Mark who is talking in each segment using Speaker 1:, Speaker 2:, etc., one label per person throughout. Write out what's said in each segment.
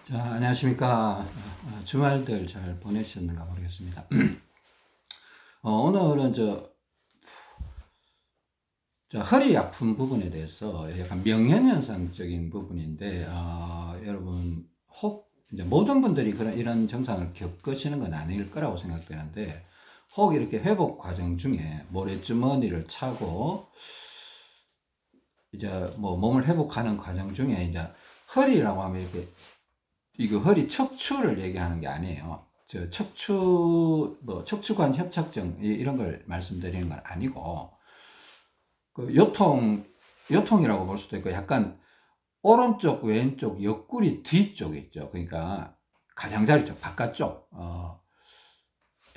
Speaker 1: 자, 안녕하십니까. 주말들 잘 보내셨는가 모르겠습니다. 오늘은 저 허리 아픈 부분에 대해서 약간 명현현상적인 부분인데, 여러분, 이제 모든 분들이 이런 증상을 겪으시는 건 아닐 거라고 생각되는데, 혹 이렇게 회복 과정 중에 모래주머니를 차고, 이제 뭐 몸을 회복하는 과정 중에 이제 허리라고 하면 이렇게 이거 허리 척추를 얘기하는 게 아니에요. 저 척추관 협착증 이런 걸 말씀드리는 건 아니고, 그 요통이라고 볼 수도 있고, 약간 오른쪽 왼쪽 옆구리 뒤쪽 있죠. 그러니까 가장자리 쪽 바깥쪽,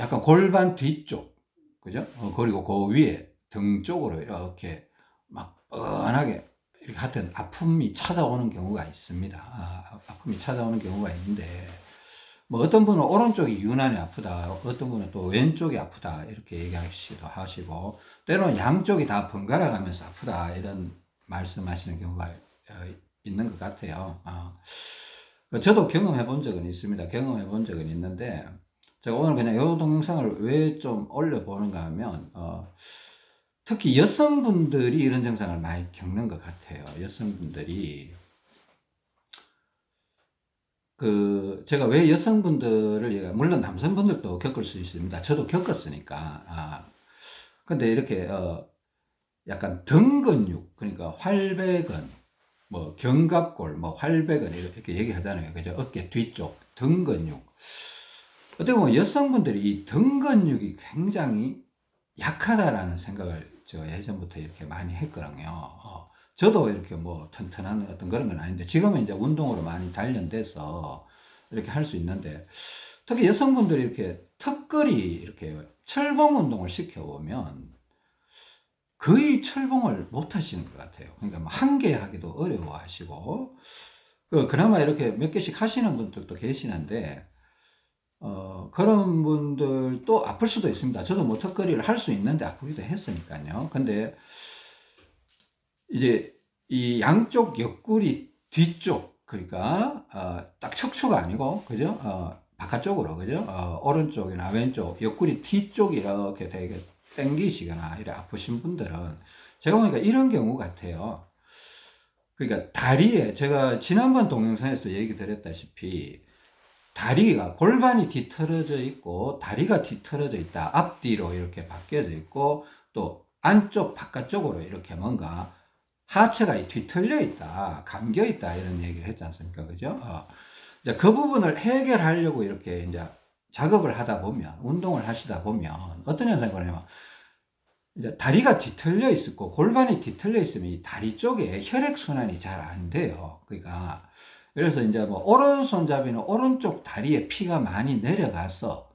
Speaker 1: 약간 골반 뒤쪽, 그죠? 그리고 그 위에 등 쪽으로 이렇게 막 뻔하게 이렇게 하여튼 아픔이 찾아오는 경우가 있습니다. 아픔이 찾아오는 경우가 있는데, 뭐 어떤 분은 오른쪽이 유난히 아프다, 어떤 분은 또 왼쪽이 아프다 이렇게 얘기하시기도 하시고, 때로는 양쪽이 다 번갈아 가면서 아프다 이런 말씀하시는 경우가 있는 것 같아요. 저도 경험해 본 적은 있습니다. 경험해 본 적은 있는데, 제가 오늘 그냥 이 동영상을 왜 좀 올려보는가 하면, 특히 여성분들이 이런 증상을 많이 겪는 것 같아요. 여성분들이. 제가 왜 여성분들을, 물론 남성분들도 겪을 수 있습니다. 저도 겪었으니까. 근데 이렇게, 약간 등 근육, 그러니까 활배근, 뭐 견갑골, 뭐 활배근 이렇게 얘기하잖아요. 그죠? 어깨 뒤쪽 등 근육. 어떻게 보면 여성분들이 이 등 근육이 굉장히 약하다라는 생각을 제가 예전부터 이렇게 많이 했거든요. 저도 이렇게 뭐 튼튼한 어떤 그런 건 아닌데, 지금은 이제 운동으로 많이 단련돼서 이렇게 할 수 있는데, 특히 여성분들이 이렇게 턱걸이 이렇게 철봉 운동을 시켜보면 거의 철봉을 못 하시는 것 같아요. 그러니까 뭐 한 개 하기도 어려워하시고, 그나마 이렇게 몇 개씩 하시는 분들도 계시는데, 그런 분들도 아플 수도 있습니다. 저도 뭐 턱걸이를 할 수 있는데 아프기도 했으니까요. 근데 이제 이 양쪽 옆구리 뒤쪽, 그러니까 딱 척추가 아니고, 그죠? 바깥쪽으로, 그죠? 오른쪽이나 왼쪽 옆구리 뒤쪽이 이렇게 되게 땡기시거나 이래 아프신 분들은 제가 보니까 이런 경우 같아요. 그러니까 다리에, 제가 지난번 동영상에서도 얘기 드렸다시피 다리가, 골반이 뒤틀어져 있고 다리가 뒤틀어져 있다, 앞뒤로 이렇게 바뀌어져 있고, 또 안쪽 바깥쪽으로 이렇게 뭔가 하체가 뒤틀려 있다, 감겨 있다 이런 얘기를 했지 않습니까? 그죠? 이제 그 부분을 해결하려고 이렇게 이제 작업을 하다 보면, 운동을 하시다 보면 어떤 현상이 벌어냐면, 이제 다리가 뒤틀려 있고 골반이 뒤틀려 있으면 이 다리 쪽에 혈액 순환이 잘 안 돼요. 그러니까 그래서 이제 뭐 오른손잡이는 오른쪽 다리에 피가 많이 내려가서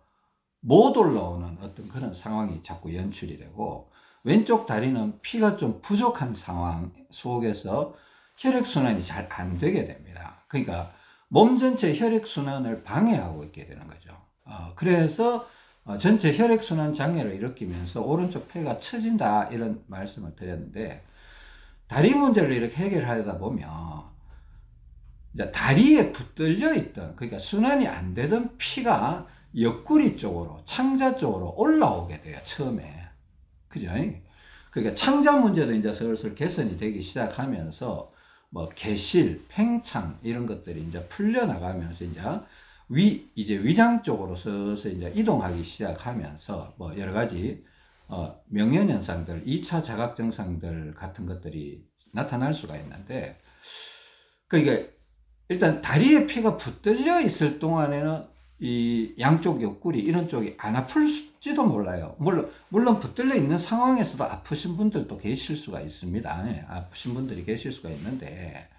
Speaker 1: 못 올라오는 어떤 그런 상황이 자꾸 연출이 되고, 왼쪽 다리는 피가 좀 부족한 상황 속에서 혈액순환이 잘 안 되게 됩니다. 그러니까 몸 전체 혈액순환을 방해하고 있게 되는 거죠. 그래서 전체 혈액순환 장애를 일으키면서 오른쪽 폐가 처진다 이런 말씀을 드렸는데, 다리 문제를 이렇게 해결하다 보면 이제 다리에 붙들려 있던, 그러니까 순환이 안 되던 피가 옆구리 쪽으로, 창자 쪽으로 올라오게 돼요, 처음에. 그죠? 그러니까 창자 문제도 이제 슬슬 개선이 되기 시작하면서, 뭐, 개실, 팽창, 이런 것들이 이제 풀려나가면서, 이제 위장 쪽으로 슬슬 이제 이동하기 시작하면서, 뭐, 여러 가지, 명현현상들, 2차 자각 증상들 같은 것들이 나타날 수가 있는데, 그러니까 일단 다리에 피가 붙들려 있을 동안에는 이 양쪽 옆구리 이런 쪽이 안 아플지도 몰라요. 물론 붙들려 있는 상황에서도 아프신 분들도 계실 수가 있습니다. 네, 아프신 분들이 계실 수가 있는데,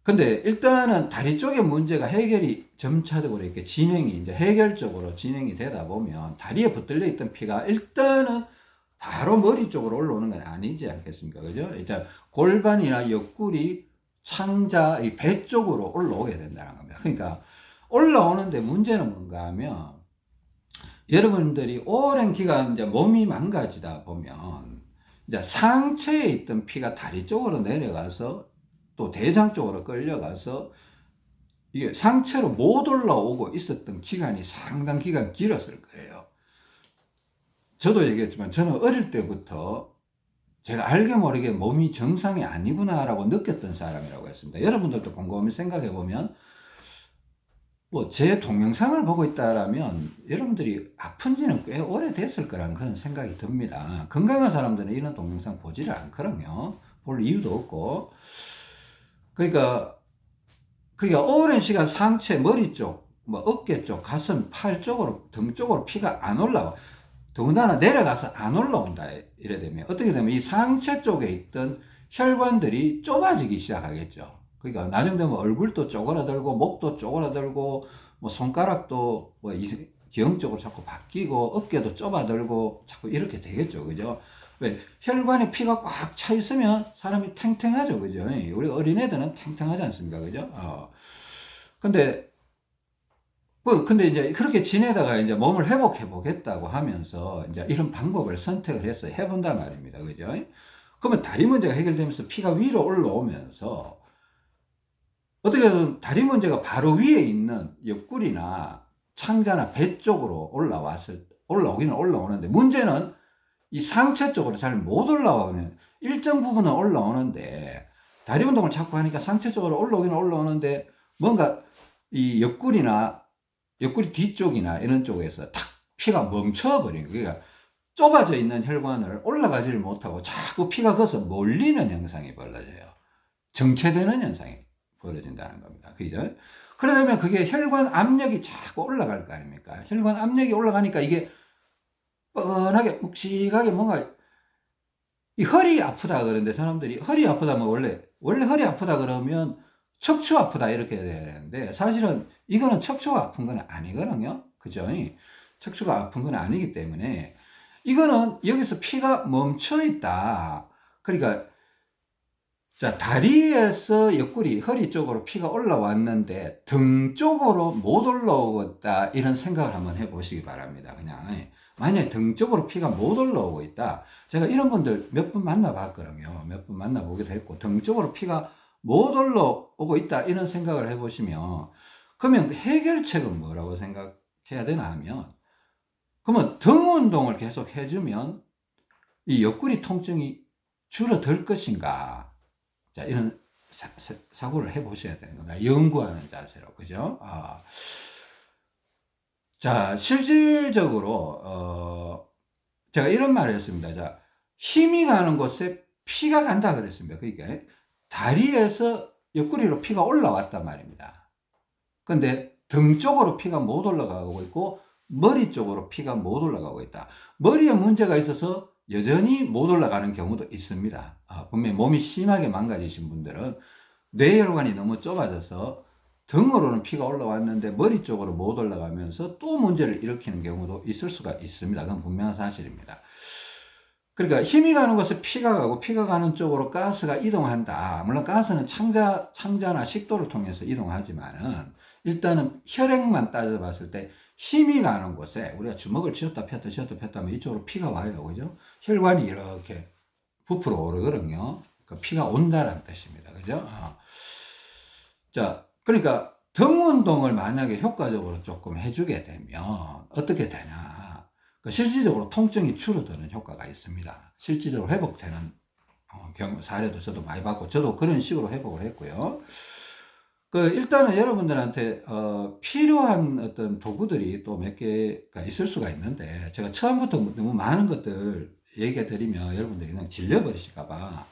Speaker 1: 근데 일단은 다리 쪽의 문제가 해결이 점차적으로 이렇게 진행이, 이제 해결적으로 진행이 되다 보면 다리에 붙들려 있던 피가 일단은 바로 머리 쪽으로 올라오는 건 아니지 않겠습니까? 그죠? 일단 골반이나 옆구리, 창자, 이 배 쪽으로 올라오게 된다는 겁니다. 그러니까 올라오는데 문제는 뭔가 하면, 여러분들이 오랜 기간 이제 몸이 망가지다 보면 이제 상체에 있던 피가 다리 쪽으로 내려가서 또 대장 쪽으로 끌려가서 이게 상체로 못 올라오고 있었던 기간이 상당 기간 길었을 거예요. 저도 얘기했지만 저는 어릴 때부터 제가 알게 모르게 몸이 정상이 아니구나라고 느꼈던 사람이라고 했습니다. 여러분들도 곰곰이 생각해 보면 뭐 제 동영상을 보고 있다라면 여러분들이 아픈 지는 꽤 오래됐을 거라는 그런 생각이 듭니다. 건강한 사람들은 이런 동영상 보지를 않거든요. 볼 이유도 없고. 그러니까 오랜 시간 상체, 머리 쪽, 뭐 어깨 쪽, 가슴, 팔 쪽으로, 등 쪽으로 피가 안 올라와. 더군다나 내려가서 안 올라온다. 이래 되면 어떻게 되면 이 상체 쪽에 있던 혈관들이 좁아지기 시작하겠죠. 그러니까 나중 되면 얼굴도 쪼그라들고 목도 쪼그라들고 뭐 손가락도 뭐 기형적으로 자꾸 바뀌고 어깨도 좁아들고 자꾸 이렇게 되겠죠. 그죠? 왜? 혈관에 피가 꽉 차 있으면 사람이 탱탱하죠. 그죠? 우리 어린애들은 탱탱하지 않습니까? 그죠? 근데 근데 이제 그렇게 지내다가 이제 몸을 회복해 보겠다고 하면서 이제 이런 방법을 선택을 해서 해본단 말입니다. 그죠? 그러면 다리 문제가 해결되면서 피가 위로 올라오면서 어떻게 보면 다리 문제가 바로 위에 있는 옆구리나 창자나 배 쪽으로 올라오기는 올라오는데 문제는 이 상체 쪽으로 잘 못 올라오면 일정 부분은 올라오는데 다리 운동을 자꾸 하니까 상체 쪽으로 올라오기는 올라오는데 뭔가 이 옆구리 뒤쪽이나 이런 쪽에서 탁 피가 멈춰버린 거예요. 그러니까 좁아져 있는 혈관을 올라가지를 못하고 자꾸 피가 거기서 몰리는 현상이 벌어져요. 정체되는 현상이 벌어진다는 겁니다. 그죠? 그러려면 그게 혈관 압력이 자꾸 올라갈 거 아닙니까? 혈관 압력이 올라가니까 이게 뻔하게 묵직하게 뭔가 이 허리 아프다 그러는데 사람들이 허리 아프다면 원래 허리 아프다 그러면 척추 아프다 이렇게 돼야 되는데 사실은 이거는 척추가 아픈 건 아니거든요. 그죠? 척추가 아픈 건 아니기 때문에 이거는 여기서 피가 멈춰 있다. 그러니까 자, 다리에서 옆구리, 허리 쪽으로 피가 올라왔는데 등 쪽으로 못 올라오겠다 이런 생각을 한번 해보시기 바랍니다. 그냥 만약에 등 쪽으로 피가 못 올라오고 있다. 제가 이런 분들 몇 분 만나봤거든요. 몇 분 만나보기도 했고 등 쪽으로 피가 못 올라오고 있다 이런 생각을 해보시면 그러면 그 해결책은 뭐라고 생각해야 되나 하면 그러면 등 운동을 계속 해주면 이 옆구리 통증이 줄어들 것인가? 자, 이런 사고를 해보셔야 되는 겁니다. 연구하는 자세로. 그죠? 자, 실질적으로, 제가 이런 말을 했습니다. 자, 힘이 가는 곳에 피가 간다 그랬습니다. 그러니까 다리에서 옆구리로 피가 올라왔단 말입니다. 근데 등 쪽으로 피가 못 올라가고 있고, 머리 쪽으로 피가 못 올라가고 있다. 머리에 문제가 있어서 여전히 못 올라가는 경우도 있습니다. 분명히 몸이 심하게 망가지신 분들은 뇌혈관이 너무 좁아져서 등으로는 피가 올라왔는데 머리 쪽으로 못 올라가면서 또 문제를 일으키는 경우도 있을 수가 있습니다. 그건 분명한 사실입니다. 그러니까 힘이 가는 곳에 피가 가고 피가 가는 쪽으로 가스가 이동한다. 물론 가스는 창자나 식도를 통해서 이동하지만은 일단은 혈액만 따져봤을 때 힘이 가는 곳에 우리가 주먹을 쥐었다 폈다 하면 이쪽으로 피가 와요. 그죠? 혈관이 이렇게 부풀어 오르거든요. 그 피가 온다는 뜻입니다. 그죠? 자, 그러니까 등 운동을 만약에 효과적으로 조금 해주게 되면 어떻게 되냐. 실질적으로 통증이 줄어드는 효과가 있습니다. 실질적으로 회복되는 사례도 저도 많이 봤고, 저도 그런 식으로 회복을 했고요. 일단은 여러분들한테 필요한 어떤 도구들이 또 몇 개가 있을 수가 있는데 제가 처음부터 너무 많은 것들 얘기해 드리면 여러분들이 그냥 질려버리실까봐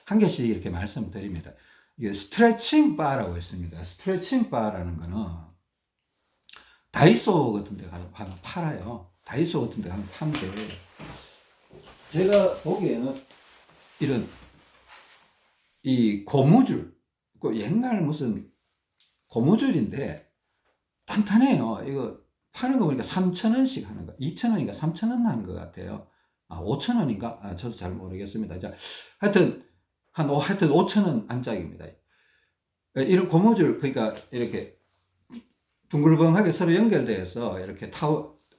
Speaker 1: 한 개씩 이렇게 말씀드립니다. 이게 스트레칭 바라고 있습니다. 스트레칭 바라는 거는 다이소 같은 데 가서 팔아요. 다이소 같은 데 가서 파는데 제가 보기에는 이런 이 고무줄, 옛날 무슨 고무줄인데 탄탄해요. 이거 파는 거 보니까 3,000원씩 하는 거, 2,000원인가 3,000원 하는 것 같아요. 5,000원인가? 저도 잘 모르겠습니다. 자, 하여튼 5,000원 안짝입니다. 이런 고무줄, 그러니까 이렇게 둥글벙하게 서로 연결돼서 이렇게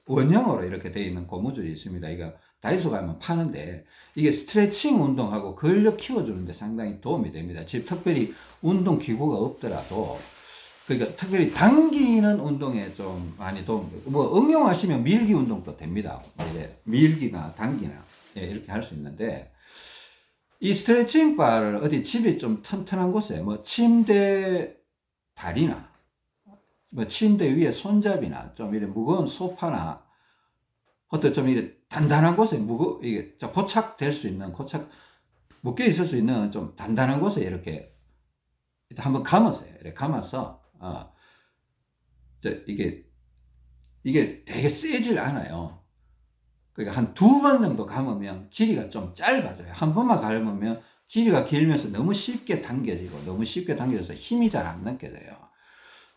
Speaker 1: 원형으로 이렇게 되어 있는 고무줄이 있습니다. 이거 다이소 가면 파는데 이게 스트레칭 운동하고 근력 키워주는데 상당히 도움이 됩니다. 집 특별히 운동 기구가 없더라도 그러니까 특별히 당기는 운동에 좀 많이 뭐 응용하시면 밀기 운동도 됩니다. 이제 밀기나 당기나 예, 이렇게 할 수 있는데 이 스트레칭 바를 어디 집이 좀 튼튼한 곳에 뭐 침대 다리나 뭐 침대 위에 손잡이나 좀 이렇게 무거운 소파나 어떤 좀 이렇게 단단한 곳에 이게 고착될 수 있는 묶여 있을 수 있는 좀 단단한 곳에 이렇게 한번 감으세요. 이렇게 감아서 이게 되게 세질 않아요. 그러니까 한 두 번 정도 감으면 길이가 좀 짧아져요. 한 번만 감으면 길이가 길면서 너무 쉽게 당겨지고 너무 쉽게 당겨져서 힘이 잘 안 느껴져요.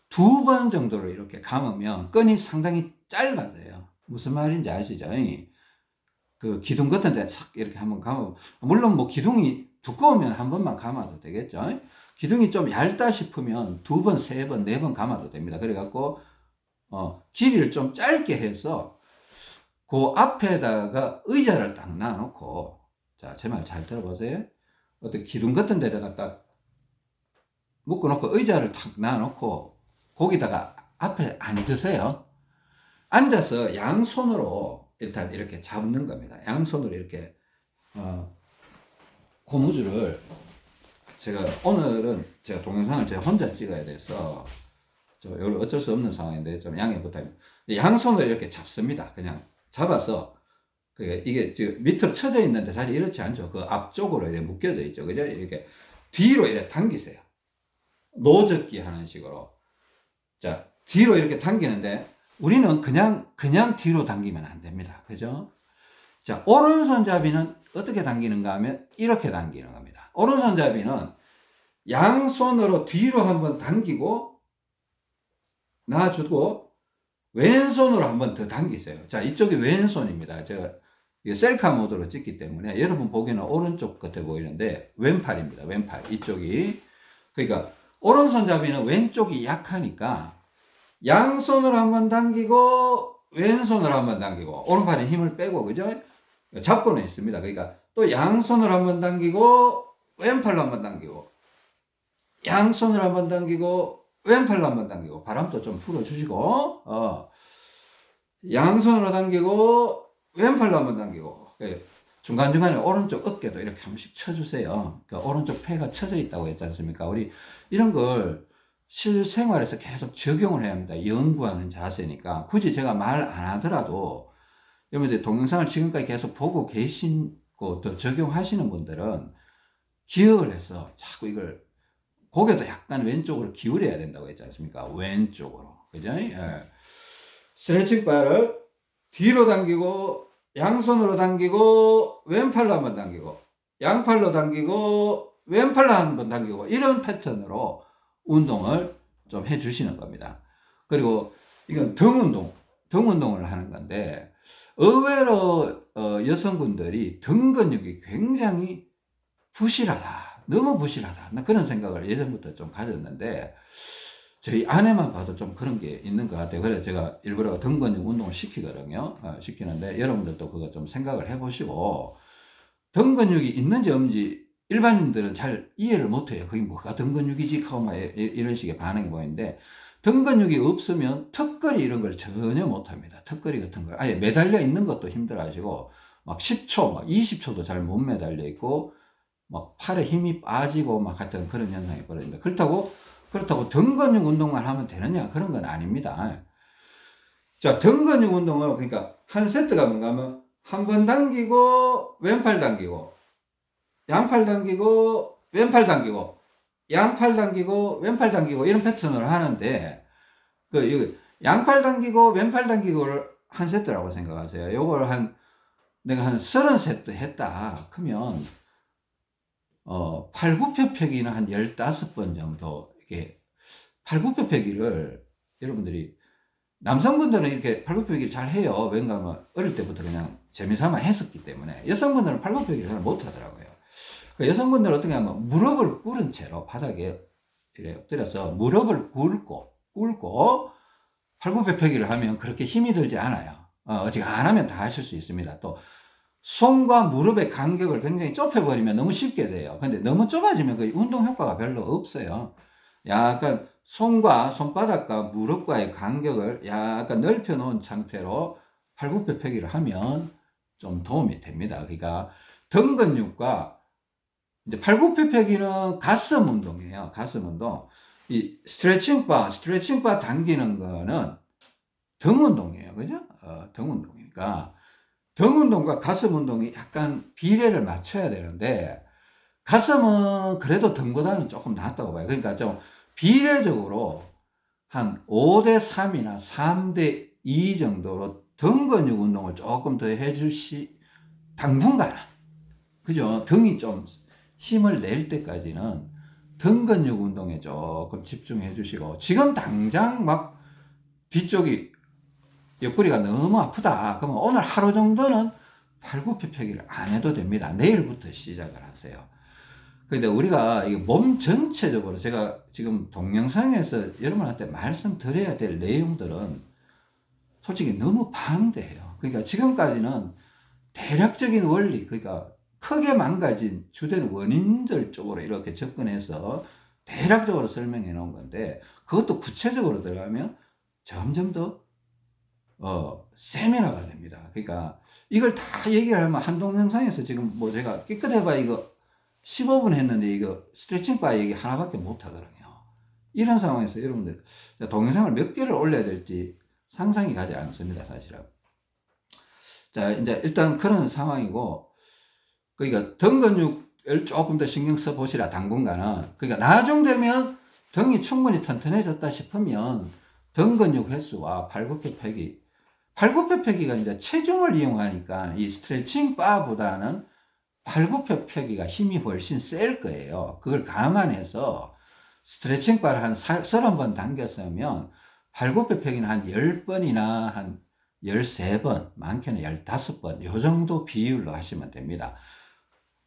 Speaker 1: 두 번 정도로 이렇게 감으면 끈이 상당히 짧아져요. 무슨 말인지 아시죠? 그 기둥 같은 데 싹 이렇게 한번 감아, 물론 뭐 기둥이 두꺼우면 한 번만 감아도 되겠죠? 기둥이 좀 얇다 싶으면 두 번, 세 번, 네 번 감아도 됩니다. 그래갖고, 길이를 좀 짧게 해서 그 앞에다가 의자를 딱 놔놓고, 자, 제 말 잘 들어보세요. 어떤 기둥 같은 데다가 딱 묶어놓고 의자를 탁 놔놓고 거기다가 앞에 앉으세요. 앉아서 양손으로 일단 이렇게 잡는 겁니다. 양손으로 이렇게 고무줄을 오늘은 제가 동영상을 제가 혼자 찍어야 돼서 어쩔 수 없는 상황인데 좀 양해 부탁드립니다. 양손으로 이렇게 잡습니다. 그냥 잡아서 이게 지금 밑으로 쳐져 있는데 사실 이렇지 않죠. 그 앞쪽으로 이렇게 묶여져 있죠. 그죠? 이렇게 뒤로 이렇게 당기세요. 노젓기 하는 식으로. 자, 뒤로 이렇게 당기는데 우리는 그냥 뒤로 당기면 안 됩니다. 그죠? 자, 오른손잡이는 어떻게 당기는가 하면 이렇게 당기는 겁니다. 오른손잡이는 양손으로 뒤로 한번 당기고 놔주고 왼손으로 한번 더 당기세요. 자, 이쪽이 왼손입니다. 제가 셀카 모드로 찍기 때문에 여러분 보기에는 오른쪽 끝에 보이는데 왼팔입니다. 왼팔 이쪽이. 그러니까 오른손잡이는 왼쪽이 약하니까 양손으로 한번 당기고 왼손으로 한번 당기고 오른팔에 힘을 빼고 그죠? 잡고는 있습니다. 그러니까 또 양손으로 한번 당기고 왼팔로 한번 당기고 양손으로 한번 당기고 왼팔로 한번 당기고 바람도 좀 풀어주시고 양손으로 당기고 왼팔로 한번 당기고 중간중간에 오른쪽 어깨도 이렇게 한 번씩 쳐주세요. 그러니까 오른쪽 폐가 쳐져 있다고 했지 않습니까? 우리 이런 걸 실생활에서 계속 적용을 해야 합니다. 연구하는 자세니까 굳이 제가 말 안 하더라도 여러분들 동영상을 지금까지 계속 보고 계시고 또 적용하시는 분들은 기억을 해서 자꾸 이걸 고개도 약간 왼쪽으로 기울여야 된다고 했지 않습니까? 왼쪽으로. 그죠? 예. 스트레칭 바를 뒤로 당기고 양손으로 당기고 왼팔로 한번 당기고 양팔로 당기고 왼팔로 한번 당기고 이런 패턴으로 운동을 좀 해주시는 겁니다. 그리고 이건 등 운동을 하는 건데 의외로 여성분들이 등 근육이 굉장히 부실하다, 너무 부실하다, 나 그런 생각을 예전부터 좀 가졌는데 저희 아내만 봐도 좀 그런 게 있는 것 같아요. 그래서 제가 일부러 등 근육 운동을 시키거든요. 시키는데 여러분들도 그거 좀 생각을 해보시고 등 근육이 있는지 없는지 일반인들은 잘 이해를 못해요. 그게 뭐가 등 근육이지? 하고 막 이런 식의 반응이 보이는데 등 근육이 없으면 턱걸이 이런 걸 전혀 못합니다. 턱걸이 같은 걸 아예 매달려 있는 것도 힘들어 하시고 막 10초, 막 20초도 잘 못 매달려 있고 막 팔에 힘이 빠지고 막 같은 그런 현상이 벌어집니다. 그렇다고 등 근육 운동만 하면 되느냐? 그런 건 아닙니다. 자, 등 근육 운동은 그러니까 한 세트가 뭔가 하면 한 번 당기고 왼팔 당기고 양팔 당기고 왼팔 당기고 양팔 당기고 왼팔 당기고 이런 패턴으로 하는데 양팔 당기고 왼팔 당기고를 한 세트라고 생각하세요. 요걸 내가 한 30세트 했다. 그러면 팔굽혀펴기는 한 15번 정도 이렇게 팔굽혀펴기를 여러분들이 남성분들은 이렇게 팔굽혀펴기를 잘 해요. 왠가 하면 어릴 때부터 그냥 재미삼아 했었기 때문에 팔굽혀펴기를 잘 못하더라고요. 여성분들은 어떻게 하면 무릎을 꿇은 채로 바닥에 이렇게 엎드려서 무릎을 꿇고 팔굽혀펴기를 하면 그렇게 힘이 들지 않아요. 어지간하면 다 하실 수 있습니다. 또 손과 무릎의 간격을 굉장히 좁혀버리면 너무 쉽게 돼요. 근데 너무 좁아지면 그 운동 효과가 별로 없어요. 약간 손과 손바닥과 무릎과의 간격을 약간 넓혀 놓은 상태로 팔굽혀펴기를 하면 좀 도움이 됩니다. 그러니까 등 근육과 이제 팔굽혀펴기는 가슴 운동이에요. 가슴 운동. 이 스트레칭 바 당기는 거는 등 운동이에요. 그죠? 등 운동이니까. 등 운동과 가슴 운동이 약간 비례를 맞춰야 되는데, 가슴은 그래도 등보다는 조금 낫다고 봐요. 그러니까 좀 비례적으로 한 5대 3이나 3대 2 정도로 등 근육 운동을 조금 더 당분간은, 그죠? 등이 좀 힘을 낼 때까지는 등 근육 운동에 조금 집중해 주시고, 지금 당장 막 뒤쪽이 옆구리가 너무 아프다. 그러면 오늘 하루 정도는 팔굽혀펴기를 안 해도 됩니다. 내일부터 시작을 하세요. 근데 우리가 몸 전체적으로 제가 지금 동영상에서 여러분한테 말씀드려야 될 내용들은 솔직히 너무 방대해요. 그러니까 지금까지는 대략적인 원리, 그러니까 크게 망가진 주된 원인들 쪽으로 이렇게 접근해서 대략적으로 설명해 놓은 건데, 그것도 구체적으로 들어가면 점점 더 세밀화가 됩니다. 그러니까 이걸 다 얘기를 하면 한 동영상에서 지금 뭐 제가 깨끗해봐 이거 15분 했는데 이거 스트레칭 바 얘기 하나밖에 못 하거든요. 이런 상황에서 여러분들 동영상을 몇 개를 올려야 될지 상상이 가지 않습니다, 사실은. 자, 이제 일단 그런 상황이고, 그러니까 등 근육을 조금 더 신경 써 보시라, 당분간은. 그러니까 나중 되면 등이 충분히 튼튼해졌다 싶으면 등 근육 횟수와 팔굽혀펴기가 이제 체중을 이용하니까 이 스트레칭 바보다는 팔굽혀펴기가 힘이 훨씬 셀 거예요. 그걸 감안해서 스트레칭 바를 한 30번 당겼으면 팔굽혀펴기는 한 10번이나 한 13번, 많게는 15번, 요 정도 비율로 하시면 됩니다.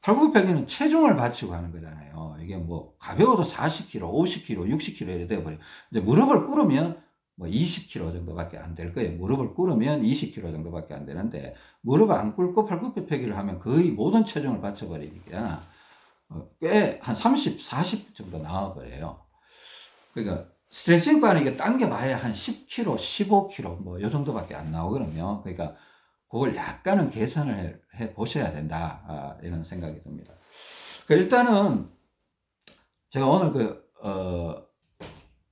Speaker 1: 팔굽혀펴기는 체중을 받치고 하는 거잖아요. 이게 뭐 가벼워도 40kg, 50kg, 60kg 이렇게 되어버려요. 이제 무릎을 꿇으면 뭐 20kg 정도밖에 안 될 거예요. 무릎을 꿇으면 20kg 정도밖에 안 되는데, 무릎을 안 꿇고 팔굽혀펴기를 하면 거의 모든 체중을 받쳐버리니까 꽤 한 30, 40 정도 나와버려요. 그러니까 스트레칭 바는 이게 당겨봐야 한 10kg, 15kg 뭐 요 정도밖에 안 나오거든요. 그러니까 그걸 약간은 계산을 해 보셔야 된다. 이런 생각이 듭니다. 일단은 제가 오늘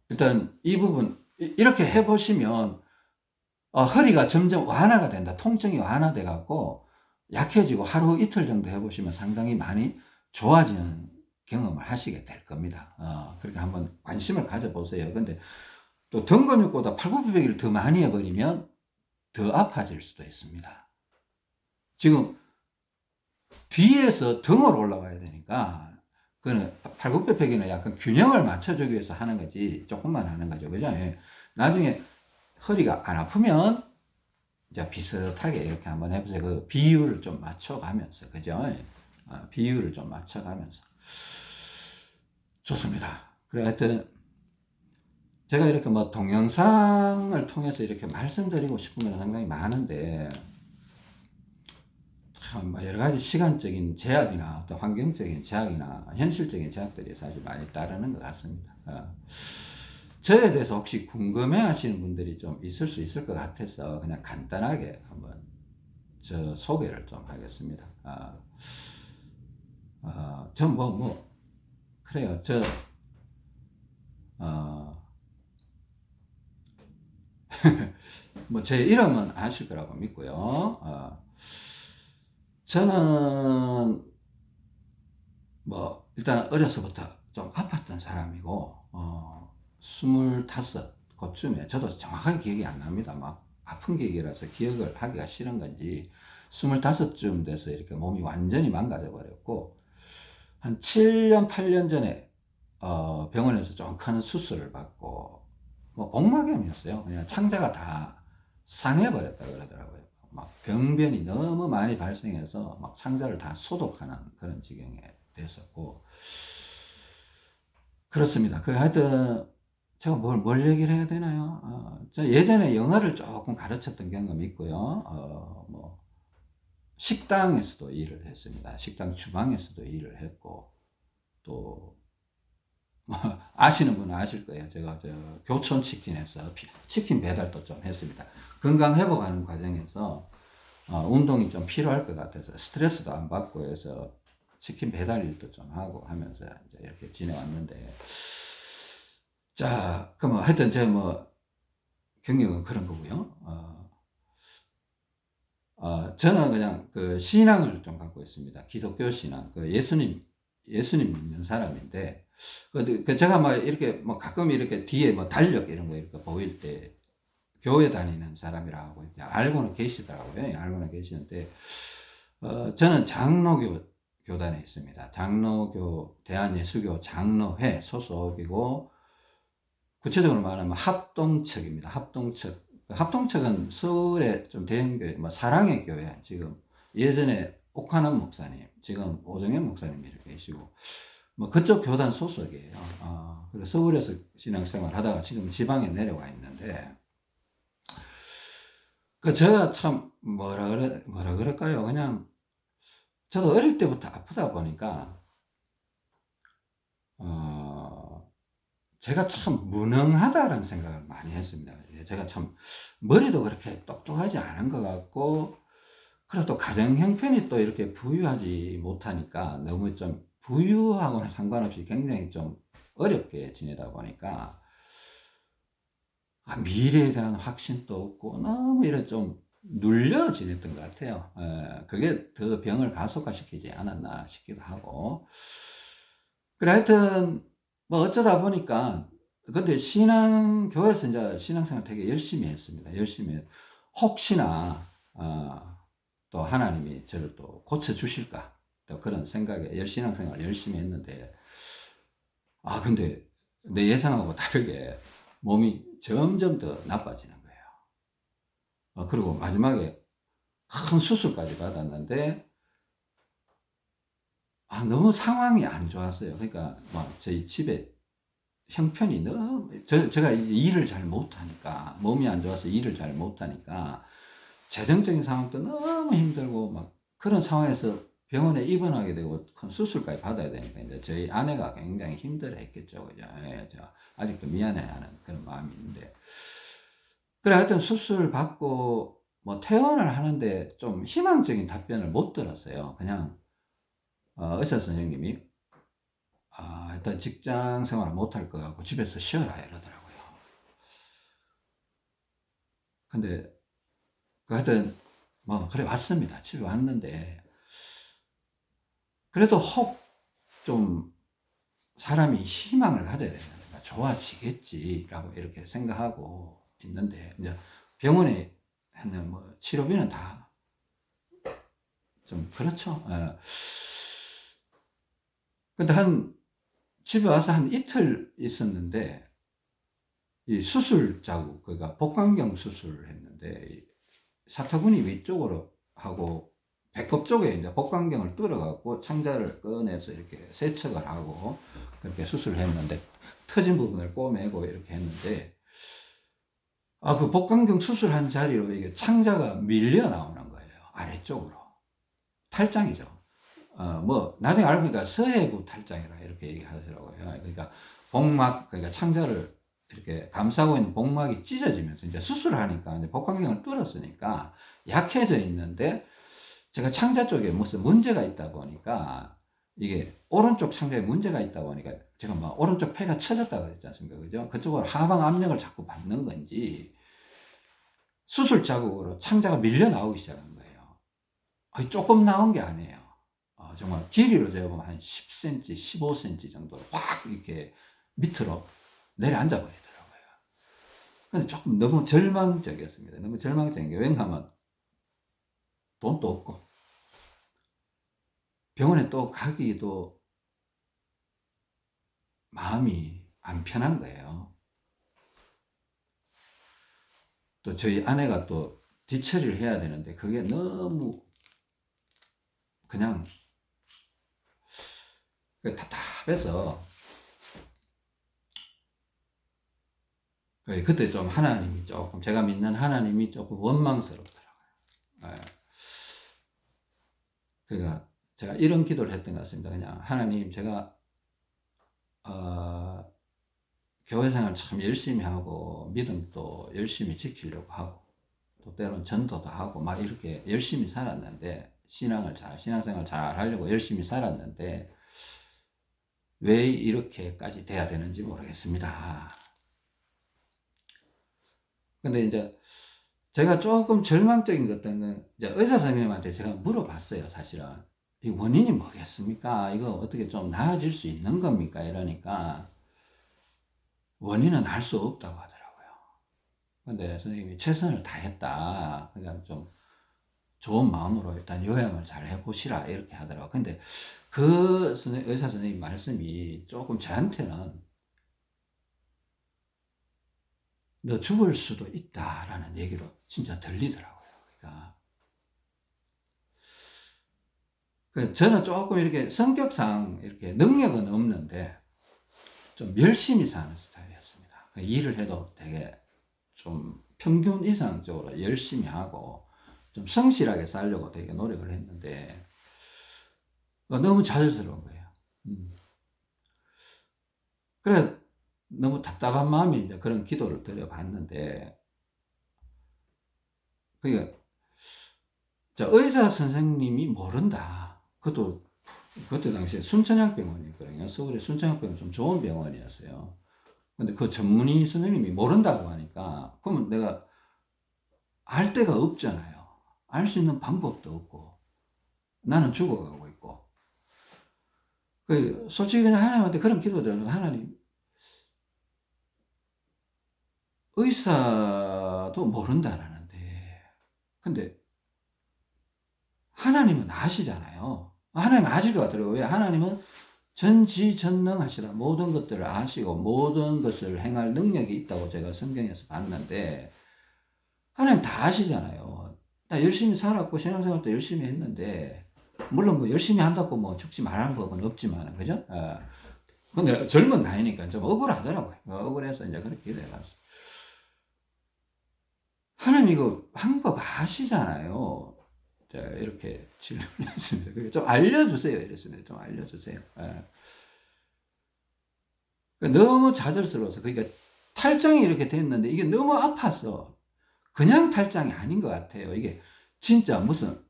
Speaker 1: 일단 이 부분 이렇게 해 보시면 허리가 점점 완화가 된다. 통증이 완화돼 갖고 약해지고 하루 이틀 정도 해 보시면 상당히 많이 좋아지는 경험을 하시게 될 겁니다. 그렇게 한번 관심을 가져 보세요. 근데 또 등 근육보다 팔굽혀펴기를 더 많이 해 버리면 더 아파질 수도 있습니다. 지금 뒤에서 등으로 올라와야 되니까, 그는 팔굽혀펴기는 약간 균형을 맞춰주기 위해서 하는 거지, 조금만 하는 거죠. 그죠? 예. 나중에 허리가 안 아프면 이제 비슷하게 이렇게 한번 해보세요. 그 비율을 좀 맞춰가면서, 그죠? 예. 비율을 좀 맞춰가면서. 좋습니다. 그래, 하여튼, 제가 이렇게 뭐 동영상을 통해서 이렇게 말씀드리고 싶은 건 상당히 많은데, 참 여러 가지 시간적인 제약이나 또 환경적인 제약이나 현실적인 제약들이 사실 많이 따르는 것 같습니다. 저에 대해서 혹시 궁금해 하시는 분들이 좀 있을 수 있을 것 같아서 그냥 간단하게 한번 저 소개를 좀 하겠습니다. 전 그래요. 제 이름은 아실 거라고 믿고요. 저는 일단 어려서부터 좀 아팠던 사람이고, 25그쯤에, 저도 정확하게 기억이 안 납니다. 막 아픈 계기라서 기억을 하기가 싫은 건지, 25쯤 돼서 이렇게 몸이 완전히 망가져 버렸고, 한 7년, 8년 전에, 병원에서 좀 큰 수술을 받고, 복막염이었어요. 그냥 창자가 다 상해버렸다 그러더라고요. 막 병변이 너무 많이 발생해서 막 창자를 다 소독하는 그런 지경에 됐었고, 그렇습니다. 하여튼 제가 뭘 얘기를 해야 되나요? 저 예전에 영어를 조금 가르쳤던 경험이 있고요. 식당에서도 일을 했습니다. 식당 주방에서도 일을 했고, 또 아시는 분은 아실 거예요. 제가 교촌 치킨에서 치킨 배달도 좀 했습니다. 건강 회복하는 과정에서 운동이 좀 필요할 것 같아서 스트레스도 안 받고 해서 치킨 배달 일도 좀 하고 하면서 이제 이렇게 지내왔는데, 자, 그럼 하여튼 제가 뭐 경력은 그런 거고요. 저는 그냥 그 신앙을 좀 갖고 있습니다. 기독교 신앙, 그 예수님 믿는 사람인데, 제가 막 이렇게 뭐 가끔 이렇게 뒤에 뭐 달력 이런 거 이렇게 보일 때 교회 다니는 사람이라고 알고는 계시더라고요. 예, 알고는 계시는데, 저는 장로교 교단에 있습니다. 장로교, 대한예수교 장로회 소속이고, 구체적으로 말하면 합동측입니다. 합동측. 합동측은 서울에 좀 대형교회, 뭐 사랑의 교회, 지금 예전에 옥하는 목사님, 지금 오정현 목사님 이렇게 계시고, 뭐 그쪽 교단 소속이에요. 그래서 서울에서 신앙생활 하다가 지금 지방에 내려와 있는데, 제가 참 뭐라 그럴까요? 그냥 저도 어릴 때부터 아프다 보니까 제가 참 무능하다라는 생각을 많이 했습니다. 제가 참 머리도 그렇게 똑똑하지 않은 것 같고, 그래도 가정 형편이 또 이렇게 부유하지 못하니까 너무 좀 부유하고는 상관없이 굉장히 좀 어렵게 지내다 보니까 미래에 대한 확신도 없고 너무 이런 좀 눌려 지냈던 것 같아요. 그게 더 병을 가속화시키지 않았나 싶기도 하고. 그래, 하여튼 뭐 어쩌다 보니까, 근데 교회에서 이제 신앙생활 되게 열심히 했습니다. 혹시나 또 하나님이 저를 또 고쳐주실까, 또 그런 생각에 신앙생활 열심히 했는데, 근데 내 예상하고 다르게 몸이 점점 더 나빠지는 거예요. 그리고 마지막에 큰 수술까지 받았는데, 너무 상황이 안 좋았어요. 그러니까 막 저희 집에 형편이 너무, 제가 일을 잘 못하니까, 몸이 안 좋아서 일을 잘 못하니까 재정적인 상황도 너무 힘들고 막 그런 상황에서 병원에 입원하게 되고 큰 수술까지 받아야 되니까 이제 저희 아내가 굉장히 힘들어 했겠죠. 그죠? 예, 아직도 미안해하는 그런 마음이 있는데, 그래, 하여튼 수술 받고 뭐 퇴원을 하는데 좀 희망적인 답변을 못 들었어요. 그냥 의사 선생님이 일단 직장 생활을 못 할 것 같고 집에서 쉬어라 이러더라고요. 근데 하여튼 뭐 그래 왔습니다. 집에 왔는데, 그래도 좀 사람이 희망을 가져야 되는데 좋아지겠지라고 이렇게 생각하고 있는데, 이제 병원에 하는 뭐 치료비는 다 좀 그렇죠. 근데 집에 와서 한 이틀 있었는데, 이 수술 자국, 그러니까 복강경 수술을 했는데, 사타구니 위쪽으로 하고 배꼽 쪽에 이제 복강경을 뚫어갖고 창자를 꺼내서 이렇게 세척을 하고 그렇게 수술을 했는데, 터진 부분을 꼬매고 이렇게 했는데, 그 복강경 수술한 자리로 이게 창자가 밀려 나오는 거예요. 아래쪽으로. 탈장이죠. 뭐 나중에 알고 보니까 서해부 탈장이라 이렇게 얘기하더라고요. 그러니까 그러니까 창자를 이렇게 감싸고 있는 복막이 찢어지면서 이제 수술을 하니까 이제 복강경을 뚫었으니까 약해져 있는데, 제가 창자 쪽에 무슨 문제가 있다 보니까, 이게 오른쪽 창자에 문제가 있다 보니까 제가 막 오른쪽 폐가 처졌다고 했지 않습니까? 그죠? 그쪽으로 하방 압력을 자꾸 받는 건지 수술 자국으로 창자가 밀려 나오기 시작한 거예요. 조금 나온 게 아니에요. 정말 길이로 재보면 한 10cm, 15cm 정도로 확 이렇게 밑으로 내려앉아 버리더라고요. 근데 조금 너무 절망적이었습니다. 너무 절망적인 게, 왜냐하면 돈도 없고 병원에 또 가기도 마음이 안 편한 거예요. 또 저희 아내가 또 뒤처리를 해야 되는데 그게 너무 그냥 답답해서, 그때 좀 하나님이 조금, 제가 믿는 하나님이 조금 원망스럽더라고요. 그러니까 제가 이런 기도를 했던 것 같습니다. 그냥 하나님, 제가 교회 생활 참 열심히 하고 믿음도 열심히 지키려고 하고 또 때로는 전도도 하고 막 이렇게 열심히 살았는데 신앙생활 잘 하려고 열심히 살았는데 왜 이렇게까지 돼야 되는지 모르겠습니다. 근데 이제 제가 조금 절망적인 것들은 이제 의사 선생님한테 제가 물어봤어요. 사실은 이 원인이 뭐겠습니까? 이거 어떻게 좀 나아질 수 있는 겁니까? 이러니까 원인은 알 수 없다고 하더라고요. 근데 선생님이 최선을 다했다. 그러니까 좀 좋은 마음으로 일단 요양을 잘 해보시라 이렇게 하더라고요. 근데 그 의사 선생님 말씀이 조금 저한테는 너 죽을 수도 있다라는 얘기로 진짜 들리더라고요. 그러니까 저는 조금 이렇게 성격상 이렇게 능력은 없는데 좀 열심히 사는 스타일이었습니다. 일을 해도 되게 좀 평균 이상적으로 열심히 하고 좀 성실하게 살려고 되게 노력을 했는데 너무 자연스러운 거예요. 그래 너무 답답한 마음에 이제 그런 기도를 드려봤는데 그러니까 의사 선생님이 모른다. 그것도 당시에 순천향병원이거든요. 서울의 순천향병원 좀 좋은 병원이었어요. 근데 그 전문의 선생님이 모른다고 하니까 그러면 내가 알 데가 없잖아요. 알 수 있는 방법도 없고 나는 죽어가고 있고 솔직히 그냥 하나님한테 그런 기도드려요. 하나님 의사도 모른다라는데 근데 하나님은 아시잖아요. 하나님 아실 것 같더라고요. 왜? 하나님은 전지전능하시다. 모든 것들을 아시고 모든 것을 행할 능력이 있다고 제가 성경에서 봤는데 하나님 다 아시잖아요. 나 열심히 살았고 신앙생활도 열심히 했는데 물론 뭐 열심히 한다고 뭐 죽지 말라는 법은 없지만 그죠? 근데 젊은 나이니까 좀 억울하더라고요. 억울해서 이제 그렇게 기도해봤어요. 하나님 이거 방법 아시잖아요. 제가 이렇게 질문을 했습니다. 좀 알려주세요. 이랬습니다. 좀 알려주세요. 너무 좌절스러워서 그러니까 탈장이 이렇게 됐는데 이게 너무 아파서 그냥 탈장이 아닌 것 같아요. 이게 진짜 무슨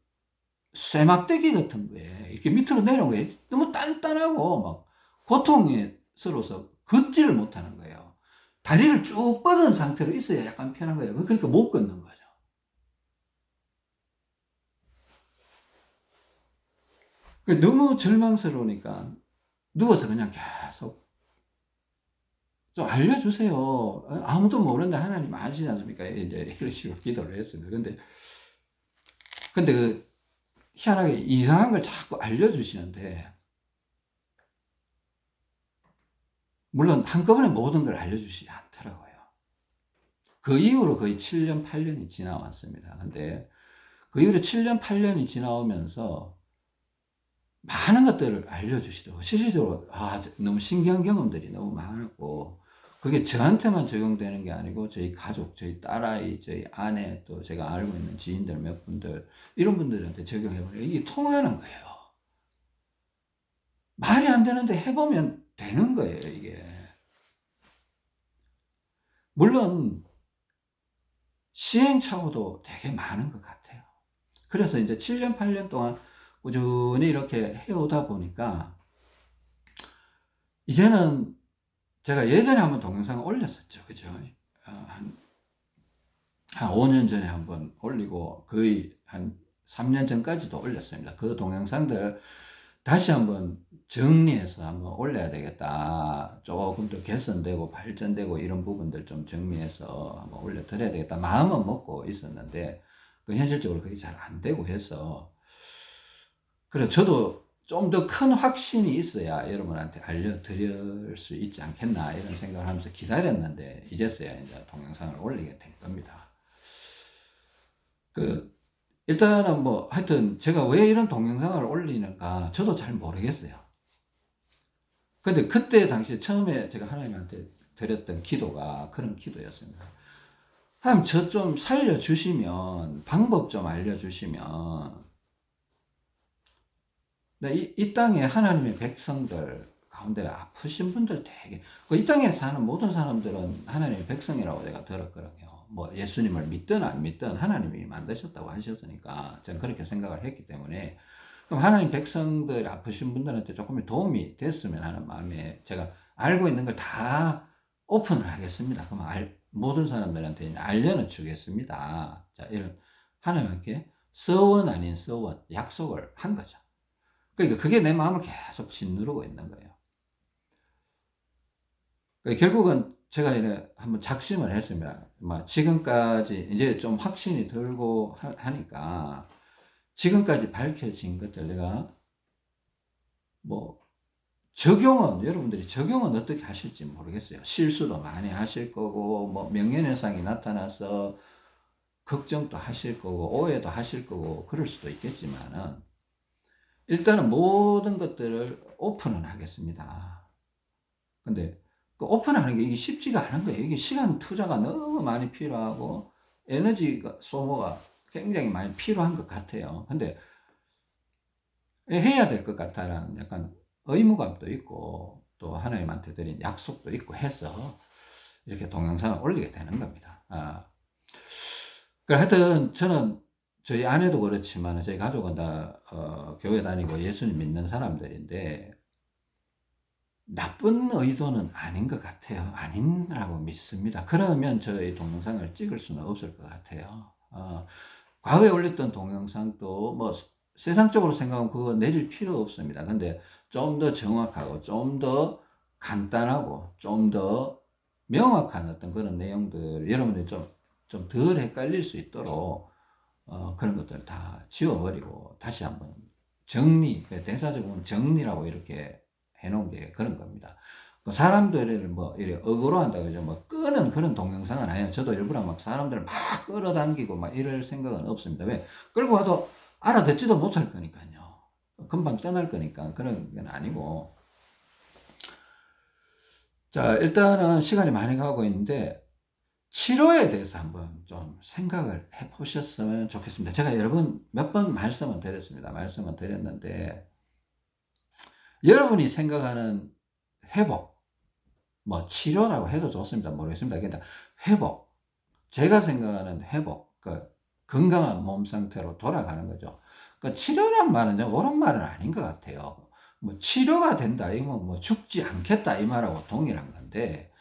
Speaker 1: 쇠막대기 같은 거에 이렇게 밑으로 내려온 거에 너무 단단하고 막 고통스러워서 걷지를 못하는 거예요. 다리를 쭉 뻗은 상태로 있어야 약간 편한 거예요. 그러니까 못 걷는 거죠. 너무 절망스러우니까 누워서 그냥 계속 좀 알려주세요. 아무도 모르는데 하나님 아시지 않습니까? 이제 이런 식으로 기도를 했습니다. 근데 희한하게 이상한 걸 자꾸 알려주시는데, 물론 한꺼번에 모든 걸 알려주시지 않더라고요. 그 이후로 거의 7년, 8년이 지나왔습니다. 근데 그 이후로 7년, 8년이 지나오면서 많은 것들을 알려주시더라고요. 실질적으로, 너무 신기한 경험들이 너무 많았고, 그게 저한테만 적용되는 게 아니고, 저희 가족, 저희 딸아이, 저희 아내, 또 제가 알고 있는 지인들 몇 분들, 이런 분들한테 적용해보니까 이게 통하는 거예요. 말이 안 되는데 해보면 되는 거예요, 이게. 물론, 시행착오도 되게 많은 것 같아요. 그래서 이제 7년, 8년 동안 꾸준히 이렇게 해오다 보니까, 이제는 제가 예전에 한번 동영상을 올렸었죠. 그죠? 한 5년 전에 한번 올리고 거의 한 3년 전까지도 올렸습니다. 그 동영상들 다시 한번 정리해서 한번 올려야 되겠다. 조금 더 개선되고 발전되고 이런 부분들 좀 정리해서 한번 올려드려야 되겠다. 마음은 먹고 있었는데 현실적으로 그게 잘 안 되고 해서 그래 저도 좀 더 큰 확신이 있어야 여러분한테 알려드릴 수 있지 않겠나 이런 생각을 하면서 기다렸는데 이제서야 이제 동영상을 올리게 된 겁니다. 일단은 뭐 하여튼 제가 왜 이런 동영상을 올리는가 저도 잘 모르겠어요. 근데 그때 당시에 처음에 제가 하나님한테 드렸던 기도가 그런 기도였습니다. 하나님 저 좀 살려주시면 방법 좀 알려주시면 이 땅에 하나님의 백성들 가운데 아프신 분들 되게, 이 땅에 사는 모든 사람들은 하나님의 백성이라고 제가 들었거든요. 뭐 예수님을 믿든 안 믿든 하나님이 만드셨다고 하셨으니까 저는 그렇게 생각을 했기 때문에, 그럼 하나님 백성들 아프신 분들한테 조금 도움이 됐으면 하는 마음에 제가 알고 있는 걸 다 오픈을 하겠습니다. 그럼 모든 사람들한테 알려는 주겠습니다. 자, 이런 하나님께 서원 아닌 서원, 약속을 한 거죠. 그러니까 그게 내 마음을 계속 짓누르고 있는 거예요. 그러니까 결국은 제가 이제 한번 작심을 했습니다. 지금까지 이제 좀 확신이 들고 하니까 지금까지 밝혀진 것들 내가 뭐 여러분들이 적용은 어떻게 하실지 모르겠어요. 실수도 많이 하실 거고, 뭐 명예훼손이 나타나서 걱정도 하실 거고, 오해도 하실 거고, 그럴 수도 있겠지만은, 일단은 모든 것들을 오픈은 하겠습니다. 근데 그 오픈하는 게 이게 쉽지가 않은 거예요. 이게 시간 투자가 너무 많이 필요하고, 에너지가 소모가 굉장히 많이 필요한 것 같아요. 근데 해야 될 것 같다라는 약간 의무감도 있고 또 하나님한테 드린 약속도 있고 해서 이렇게 동영상을 올리게 되는 겁니다. 하여튼 저는 저희 아내도 그렇지만 저희 가족은 다 교회 다니고 예수님 믿는 사람들인데 나쁜 의도는 아닌 것 같아요. 아니라고 믿습니다. 그러면 저희 동영상을 찍을 수는 없을 것 같아요. 과거에 올렸던 동영상도 뭐 세상적으로 생각하면 그거 내릴 필요 없습니다. 근데 좀 더 정확하고 좀 더 간단하고 좀 더 명확한 어떤 그런 내용들, 여러분들이 좀 덜 헷갈릴 수 있도록 그런 것들 다 지워버리고 다시 한번 대사적으로 정리라고 이렇게 해놓은 게 그런 겁니다. 사람들을 뭐 이렇게 억울로 한다 그죠? 뭐 끄는 그런 동영상은 아니에요. 저도 일부러 막 사람들을 막 끌어당기고 막 이럴 생각은 없습니다. 왜? 끌고 와도 알아듣지도 못할 거니까요. 금방 떠날 거니까 그런 건 아니고. 자, 일단은 시간이 많이 가고 있는데 치료에 대해서 한번 좀 생각을 해 보셨으면 좋겠습니다. 제가 여러분 몇 번 말씀을 드렸는데 여러분이 생각하는 회복, 뭐 치료라고 해도 좋습니다. 모르겠습니다. 그러니까 회복, 제가 생각하는 회복, 건강한 몸 상태로 돌아가는 거죠. 치료란 말은 옳은 말은 아닌 것 같아요. 뭐 치료가 된다, 이건 뭐 죽지 않겠다 이 말하고 동일한 건데,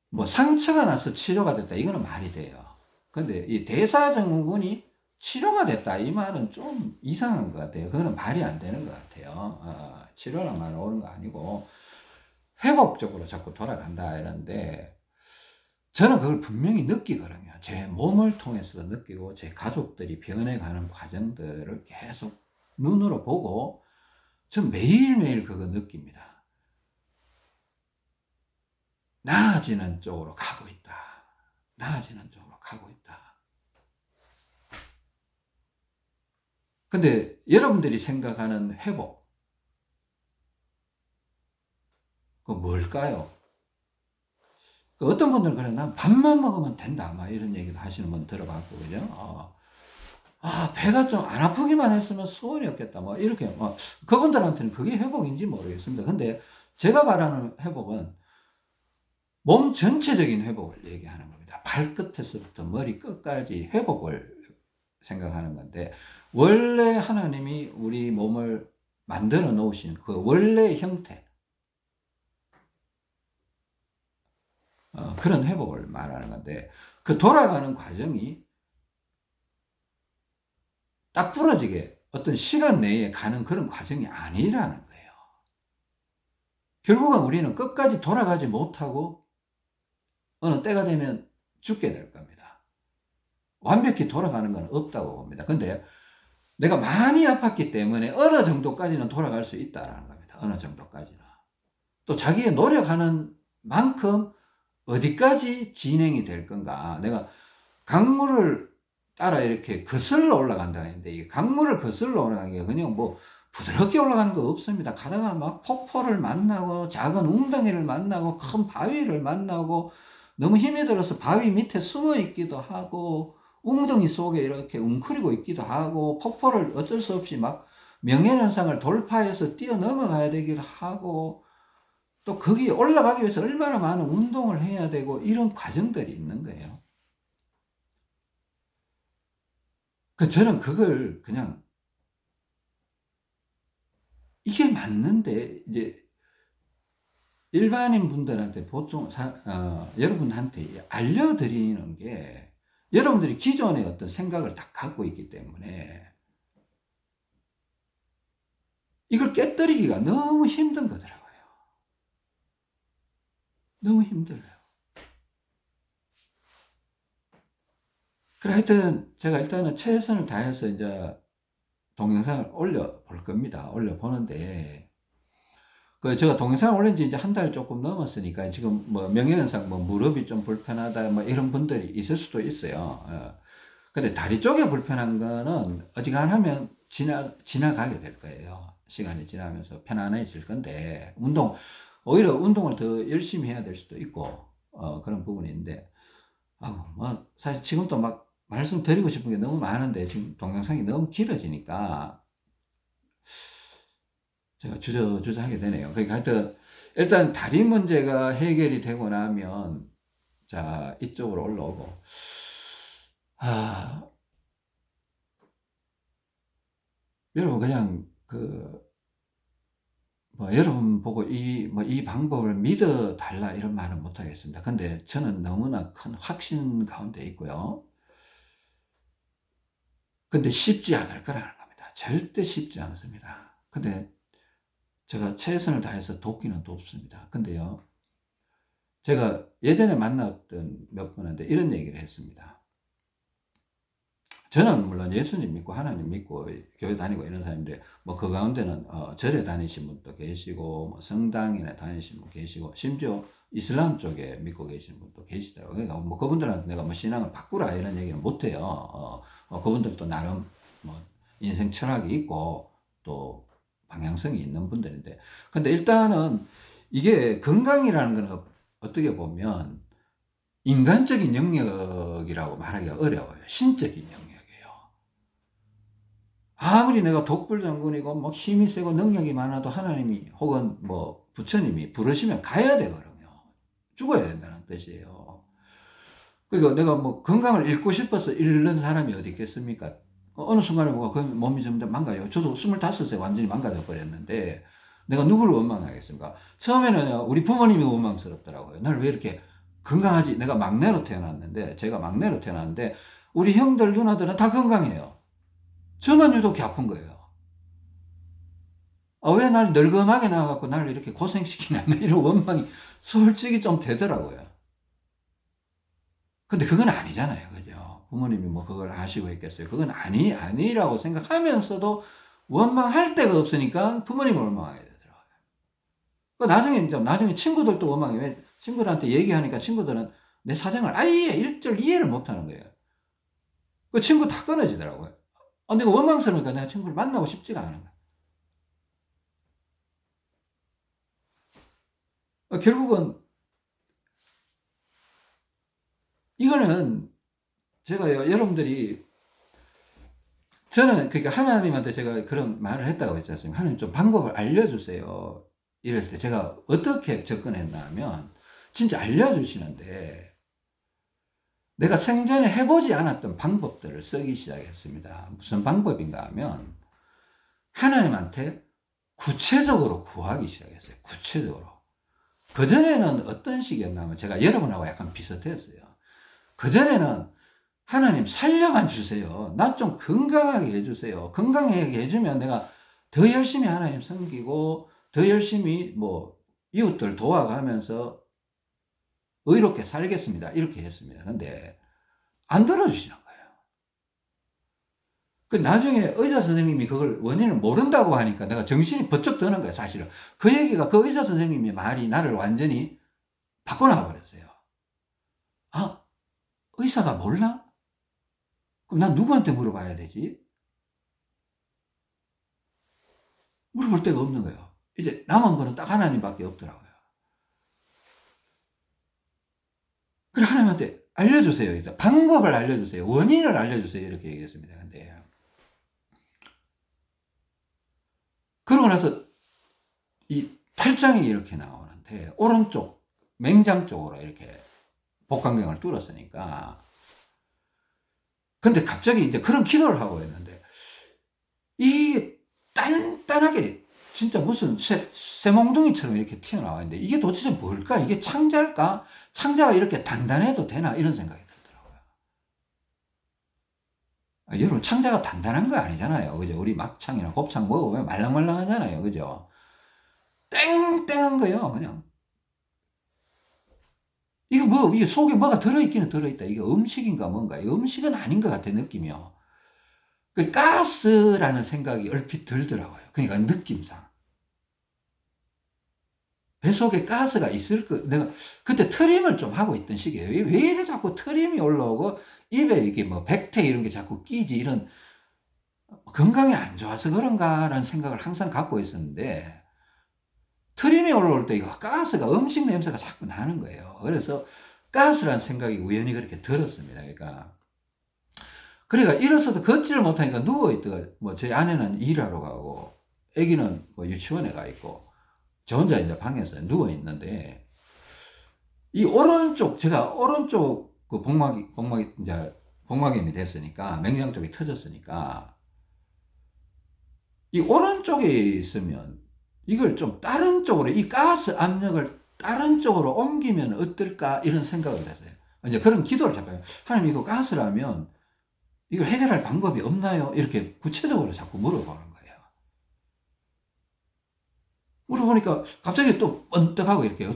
Speaker 1: 뭐 상처가 나서 치료가 됐다 이거는 말이 돼요. 근데 이 대사증후군이 치료가 됐다 이 말은 좀 이상한 것 같아요. 그거는 말이 안 되는 것 같아요. 치료란 말은 옳은 거 아니고 회복적으로 자꾸 돌아간다 이러는데, 저는 그걸 분명히 느끼거든요. 제 몸을 통해서도 느끼고 제 가족들이 변해가는 과정들을 계속 눈으로 보고 전 매일매일 그거 느낍니다. 나아지는 쪽으로 가고 있다. 나아지는 쪽으로 가고 있다. 근데 여러분들이 생각하는 회복, 그거 뭘까요? 어떤 분들은 그래, 난 밥만 먹으면 된다. 막 이런 얘기도 하시는 분 들어봤고, 그죠? 배가 좀 안 아프기만 했으면 소원이 없겠다. 뭐, 이렇게, 그분들한테는 그게 회복인지 모르겠습니다. 근데 제가 말하는 회복은 몸 전체적인 회복을 얘기하는 겁니다. 발끝에서부터 머리 끝까지 회복을 생각하는 건데, 원래 하나님이 우리 몸을 만들어 놓으신 그 원래 형태, 그런 회복을 말하는 건데, 그 돌아가는 과정이 딱 부러지게 어떤 시간 내에 가는 그런 과정이 아니라는 거예요. 결국은 우리는 끝까지 돌아가지 못하고 어느 때가 되면 죽게 될 겁니다. 완벽히 돌아가는 건 없다고 봅니다. 근데 내가 많이 아팠기 때문에 어느 정도까지는 돌아갈 수 있다는 겁니다. 어느 정도까지는. 또 자기의 노력하는 만큼 어디까지 진행이 될 건가. 내가 강물을 따라 이렇게 거슬러 올라간다 했는데, 이 강물을 거슬러 올라가는 게 그냥 뭐 부드럽게 올라가는 거 없습니다. 가다가 막 폭포를 만나고 작은 웅덩이를 만나고 큰 바위를 만나고 너무 힘이 들어서 바위 밑에 숨어 있기도 하고 웅덩이 속에 이렇게 웅크리고 있기도 하고 폭포를 어쩔 수 없이 막 명예현상을 돌파해서 뛰어 넘어가야 되기도 하고 또 거기에 올라가기 위해서 얼마나 많은 운동을 해야 되고 이런 과정들이 있는 거예요. 저는 그걸 그냥 이게 맞는데 이제 일반인 분들한테 보통 여러분한테 알려드리는 게 여러분들이 기존의 어떤 생각을 다 갖고 있기 때문에 이걸 깨뜨리기가 너무 힘든 거더라고요. 너무 힘들어요. 그래 하여튼 제가 일단은 최선을 다해서 이제 동영상을 올려볼 겁니다. 올려보는데 제가 동영상을 올린 지 이제 한 달 조금 넘었으니까 지금 뭐 명예현상 뭐 무릎이 좀 불편하다 뭐 이런 분들이 있을 수도 있어요. 근데 다리 쪽에 불편한 거는 어지간하면 지나가게 될 거예요. 시간이 지나면서 편안해질 건데 오히려 운동을 더 열심히 해야 될 수도 있고 그런 부분이 있는데 뭐 사실 지금도 막 말씀드리고 싶은 게 너무 많은데 지금 동영상이 너무 길어지니까 제가 주저주저 하게 되네요. 그러니까 하여튼 일단 다리 문제가 해결이 되고 나면 자 이쪽으로 올라오고 여러분 그냥 여러분 보고 이 방법을 믿어 달라 이런 말은 못 하겠습니다. 근데 저는 너무나 큰 확신 가운데 있고요. 근데 쉽지 않을 거라는 겁니다. 절대 쉽지 않습니다. 근데 제가 최선을 다해서 돕기는 돕습니다. 근데요, 제가 예전에 만났던 몇 분한테 이런 얘기를 했습니다. 저는 물론 예수님 믿고 하나님 믿고 교회 다니고 이런 사람인데 뭐 그 가운데는 절에 다니신 분도 계시고 뭐 성당이나 다니신 분 계시고 심지어 이슬람 쪽에 믿고 계시는 분도 계시더라고요. 그러니까 뭐 그분들한테 내가 뭐 신앙을 바꾸라 이런 얘기는 못 해요. 그분들도 나름 뭐 인생 철학이 있고 또 방향성이 있는 분들인데 근데 일단은 이게 건강이라는 건 어떻게 보면 인간적인 영역이라고 말하기가 어려워요. 신적인 영역이에요. 아무리 내가 독불장군이고 뭐 힘이 세고 능력이 많아도 하나님이 혹은 뭐 부처님이 부르시면 가야 되거든요. 죽어야 된다는 뜻이에요. 그러니까 내가 뭐 건강을 잃고 싶어서 잃는 사람이 어디 있겠습니까? 어느 순간에 보고 그 몸이 점점 망가요. 저도 25세 완전히 망가져 버렸는데 내가 누구를 원망하겠습니까? 처음에는 우리 부모님이 원망스럽더라고요. 날 왜 이렇게 건강하지? 내가 막내로 태어났는데 제가 막내로 태어났는데 우리 형들 누나들은 다 건강해요. 저만 유독 아픈 거예요. 왜 날 늙음하게 나와갖고 날 이렇게 고생시키냐 이런 원망이 솔직히 좀 되더라고요. 근데 그건 아니잖아요. 그죠? 부모님이 뭐 그걸 아시고 했겠어요. 그건 아니라고 생각하면서도 원망할 데가 없으니까 부모님을 원망하게 되더라고요. 나중에 친구들도 원망해. 왜 친구들한테 얘기하니까 친구들은 내 사정을 아예 일절 이해를 못 하는 거예요. 그 친구 다 끊어지더라고요. 내가 원망스러우니까 내가 친구를 만나고 싶지가 않은 거예요. 결국은 이거는 제가 여러분들이 저는 그러니까 하나님한테 제가 그런 말을 했다고 했지 않습니까? 하나님 좀 방법을 알려주세요. 이랬을 때 제가 어떻게 접근했나 하면 진짜 알려주시는데 내가 생전에 해보지 않았던 방법들을 쓰기 시작했습니다. 무슨 방법인가 하면 하나님한테 구체적으로 구하기 시작했어요. 구체적으로. 그전에는 어떤 식이었나 하면 제가 여러분하고 약간 비슷했어요. 그전에는 하나님 살려만 주세요. 나 좀 건강하게 해주세요. 건강하게 해주면 내가 더 열심히 하나님 섬기고 더 열심히 뭐 이웃들 도와가면서 의롭게 살겠습니다. 이렇게 했습니다. 근데 안 들어주시는 거예요. 나중에 의사 선생님이 그걸 원인을 모른다고 하니까 내가 정신이 번쩍 드는 거예요. 사실은 그 얘기가 그 의사 선생님의 말이 나를 완전히 바꿔놔 버렸어요. 의사가 몰라? 그럼 난 누구한테 물어봐야 되지? 물어볼 데가 없는 거예요. 이제 남은 거는 딱 하나님밖에 없더라고요. 그래 하나님한테 알려주세요. 이제 방법을 알려주세요. 원인을 알려주세요. 이렇게 얘기했습니다. 근데 그러고 나서 이 탈장이 이렇게 나오는데 사람한테 오른쪽 맹장 쪽으로 이렇게 복강경을 뚫었으니까. 근데 갑자기 이제 그런 기도를 하고 있는데 이 단단하게 진짜 무슨 쇠몽둥이처럼 이렇게 튀어나와 있는데 이게 도대체 뭘까? 이게 창자일까? 창자가 이렇게 단단해도 되나? 이런 생각이 들더라고요. 여러분, 창자가 단단한 거 아니잖아요. 그죠? 우리 막창이나 곱창 먹어보면 말랑말랑하잖아요. 그죠? 땡땡한 거예요. 그냥. 이게 속에 뭐가 들어있기는 들어있다. 이게 음식인가 뭔가. 음식은 아닌 것 같아, 느낌이요. 그 가스라는 생각이 얼핏 들더라고요. 그러니까 느낌상. 배 속에 가스가 있을 내가 그때 트림을 좀 하고 있던 시기예요. 왜 이래 자꾸 트림이 올라오고 입에 이게 뭐 백태 이런 게 자꾸 끼지, 이런 건강이 안 좋아서 그런가라는 생각을 항상 갖고 있었는데, 트림이 올라올 때 이거 가스가, 음식 냄새가 자꾸 나는 거예요. 그래서 가스라는 생각이 우연히 그렇게 들었습니다. 그러니까 일어서도 걷지를 못하니까 누워있다가, 뭐 저희 아내는 일하러 가고 아기는 뭐 유치원에 가 있고 저 혼자 이제 방에서 누워있는데, 이 오른쪽, 제가 오른쪽 그 이제 복막염이 됐으니까, 맹장 쪽이 터졌으니까, 이 오른쪽에 있으면 이걸 좀 다른 쪽으로, 이 가스 압력을 다른 쪽으로 옮기면 어떨까, 이런 생각을 했어요. 이제 그런 기도를 잡아요. 하나님, 이거 가스라면 이걸 해결할 방법이 없나요? 이렇게 구체적으로 자꾸 물어보는 거예요. 물어보니까 갑자기 또 번뜩하고 이렇게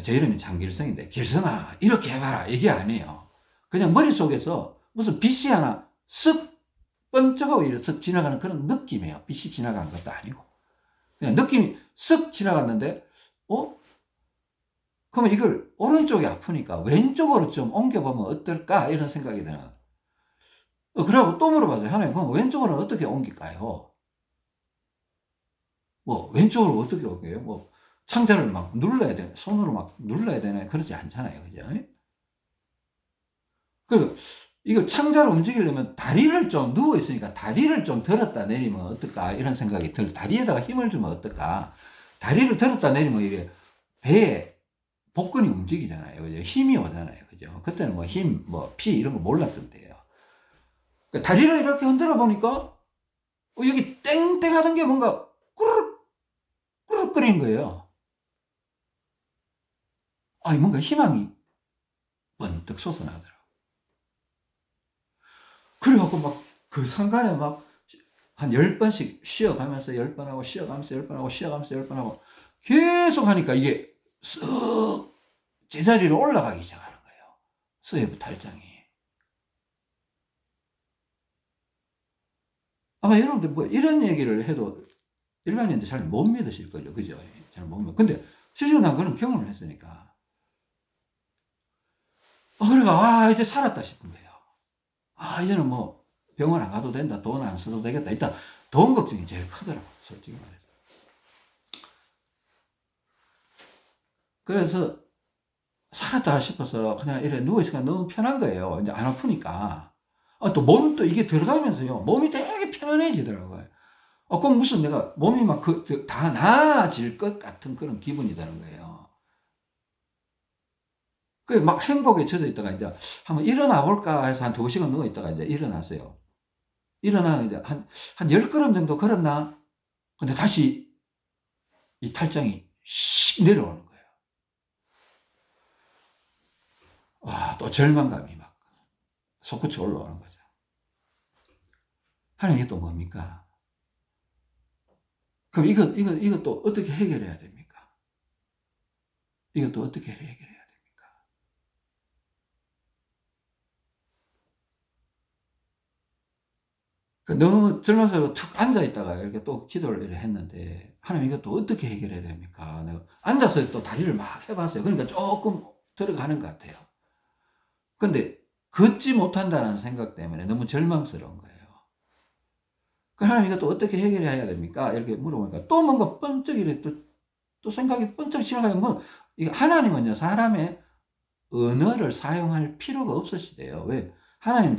Speaker 1: 제 이름이 장길성인데, 길성아, 이렇게 해봐라, 이게 아니에요. 그냥 머릿속에서 무슨 빛이 하나 쓱 번쩍하고 이렇게 지나가는 그런 느낌이에요. 빛이 지나가는 것도 아니고. 그냥 느낌이 쓱 지나갔는데, 그러면 이걸 오른쪽이 아프니까 왼쪽으로 좀 옮겨보면 어떨까? 이런 생각이 드는. 그러고 또 물어봤어요. 하나님, 그럼 왼쪽으로는 어떻게 옮길까요? 뭐, 왼쪽으로 어떻게 옮겨요? 뭐, 창자를 막 눌러야 돼. 손으로 막 눌러야 되나? 그러지 않잖아요. 그죠? 이거 창자를 움직이려면 다리를 좀, 누워있으니까 다리를 좀 들었다 내리면 어떨까? 이런 생각이 다리에다가 힘을 주면 어떨까? 다리를 들었다 내리면 이게 배에 복근이 움직이잖아요. 그죠? 힘이 오잖아요. 그죠? 그때는 뭐 힘, 피 이런 거 몰랐을 때예요. 그러니까 다리를 이렇게 흔들어 보니까 여기 땡땡 하던 게 뭔가 꾸르륵, 꾸르륵거리는 거예요. 뭔가 희망이 번뜩 솟아나더라고요. 그래갖고 그 순간에 한 10번씩 쉬어가면서 10번 하고, 쉬어가면서 10번 하고, 쉬어가면서 10번 하고, 계속 하니까 이게 쓱 제자리로 올라가기 시작하는 거예요. 서해부 탈장이. 아마 여러분들 뭐 이런 얘기를 해도 일반인들 잘 못 믿으실 거죠. 그죠? 잘 못 믿어. 근데 실제로 난 그런 경험을 했으니까. 그러니까, 이제 살았다 싶은 거예요. 이제는 뭐 병원 안 가도 된다. 돈 안 써도 되겠다. 일단 돈 걱정이 제일 크더라고, 솔직히 말해서. 그래서 살았다 싶어서 그냥 이렇게 누워있으니까 너무 편한 거예요. 이제 안 아프니까. 또 몸도 이게 들어가면서요, 몸이 되게 편안해지더라고요. 그럼 무슨 내가 몸이 다 나아질 것 같은 그런 기분이 드는 거예요. 행복에 젖어 있다가 이제 한번 일어나 볼까 해서 한 2시간 누워 있다가 이제 일어났어요. 일어나는 이제 한 10걸음 정도 걸었나? 근데 다시 이 탈장이 씩 내려오는 거예요. 또 절망감이 솟구쳐 올라오는 거죠. 하나님, 이게 또 뭡니까? 그럼 이것도 어떻게 해결해야 됩니까? 이것도 어떻게 해결해야 됩니까? 너무 젊어서 툭 앉아있다가 이렇게 또 기도를 이렇게 했는데, 하나님, 이것도 어떻게 해결해야 됩니까? 내가 앉아서 또 다리를 막 해봤어요. 그러니까 조금 들어가는 것 같아요. 근데 걷지 못한다는 생각 때문에 너무 절망스러운 거예요. 하나님, 이것도 어떻게 해결해야 됩니까? 이렇게 물어보니까 또 뭔가 번쩍 이래 또 생각이 번쩍 지나가면, 하나님은요, 사람의 언어를 사용할 필요가 없으시대요. 왜? 하나님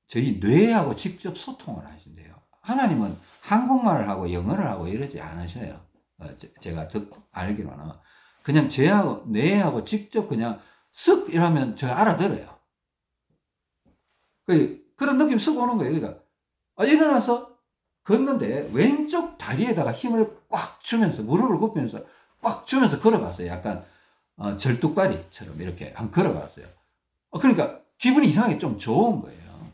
Speaker 1: 저희 뇌하고 직접 소통을 하신대요. 하나님은 한국말을 하고 영어를 하고 이러지 않으셔요. 제가 알기로는. 그냥 제하고, 뇌하고 직접 그냥 쓱 이러면 제가 알아들어요. 그런 느낌 쓱 오는 거예요. 그러니까, 일어나서 걷는데 왼쪽 다리에다가 힘을 꽉 주면서, 무릎을 굽히면서 꽉 주면서 걸어봤어요. 약간, 절뚝발이처럼 이렇게 한 걸어봤어요. 그러니까 기분이 이상하게 좀 좋은 거예요.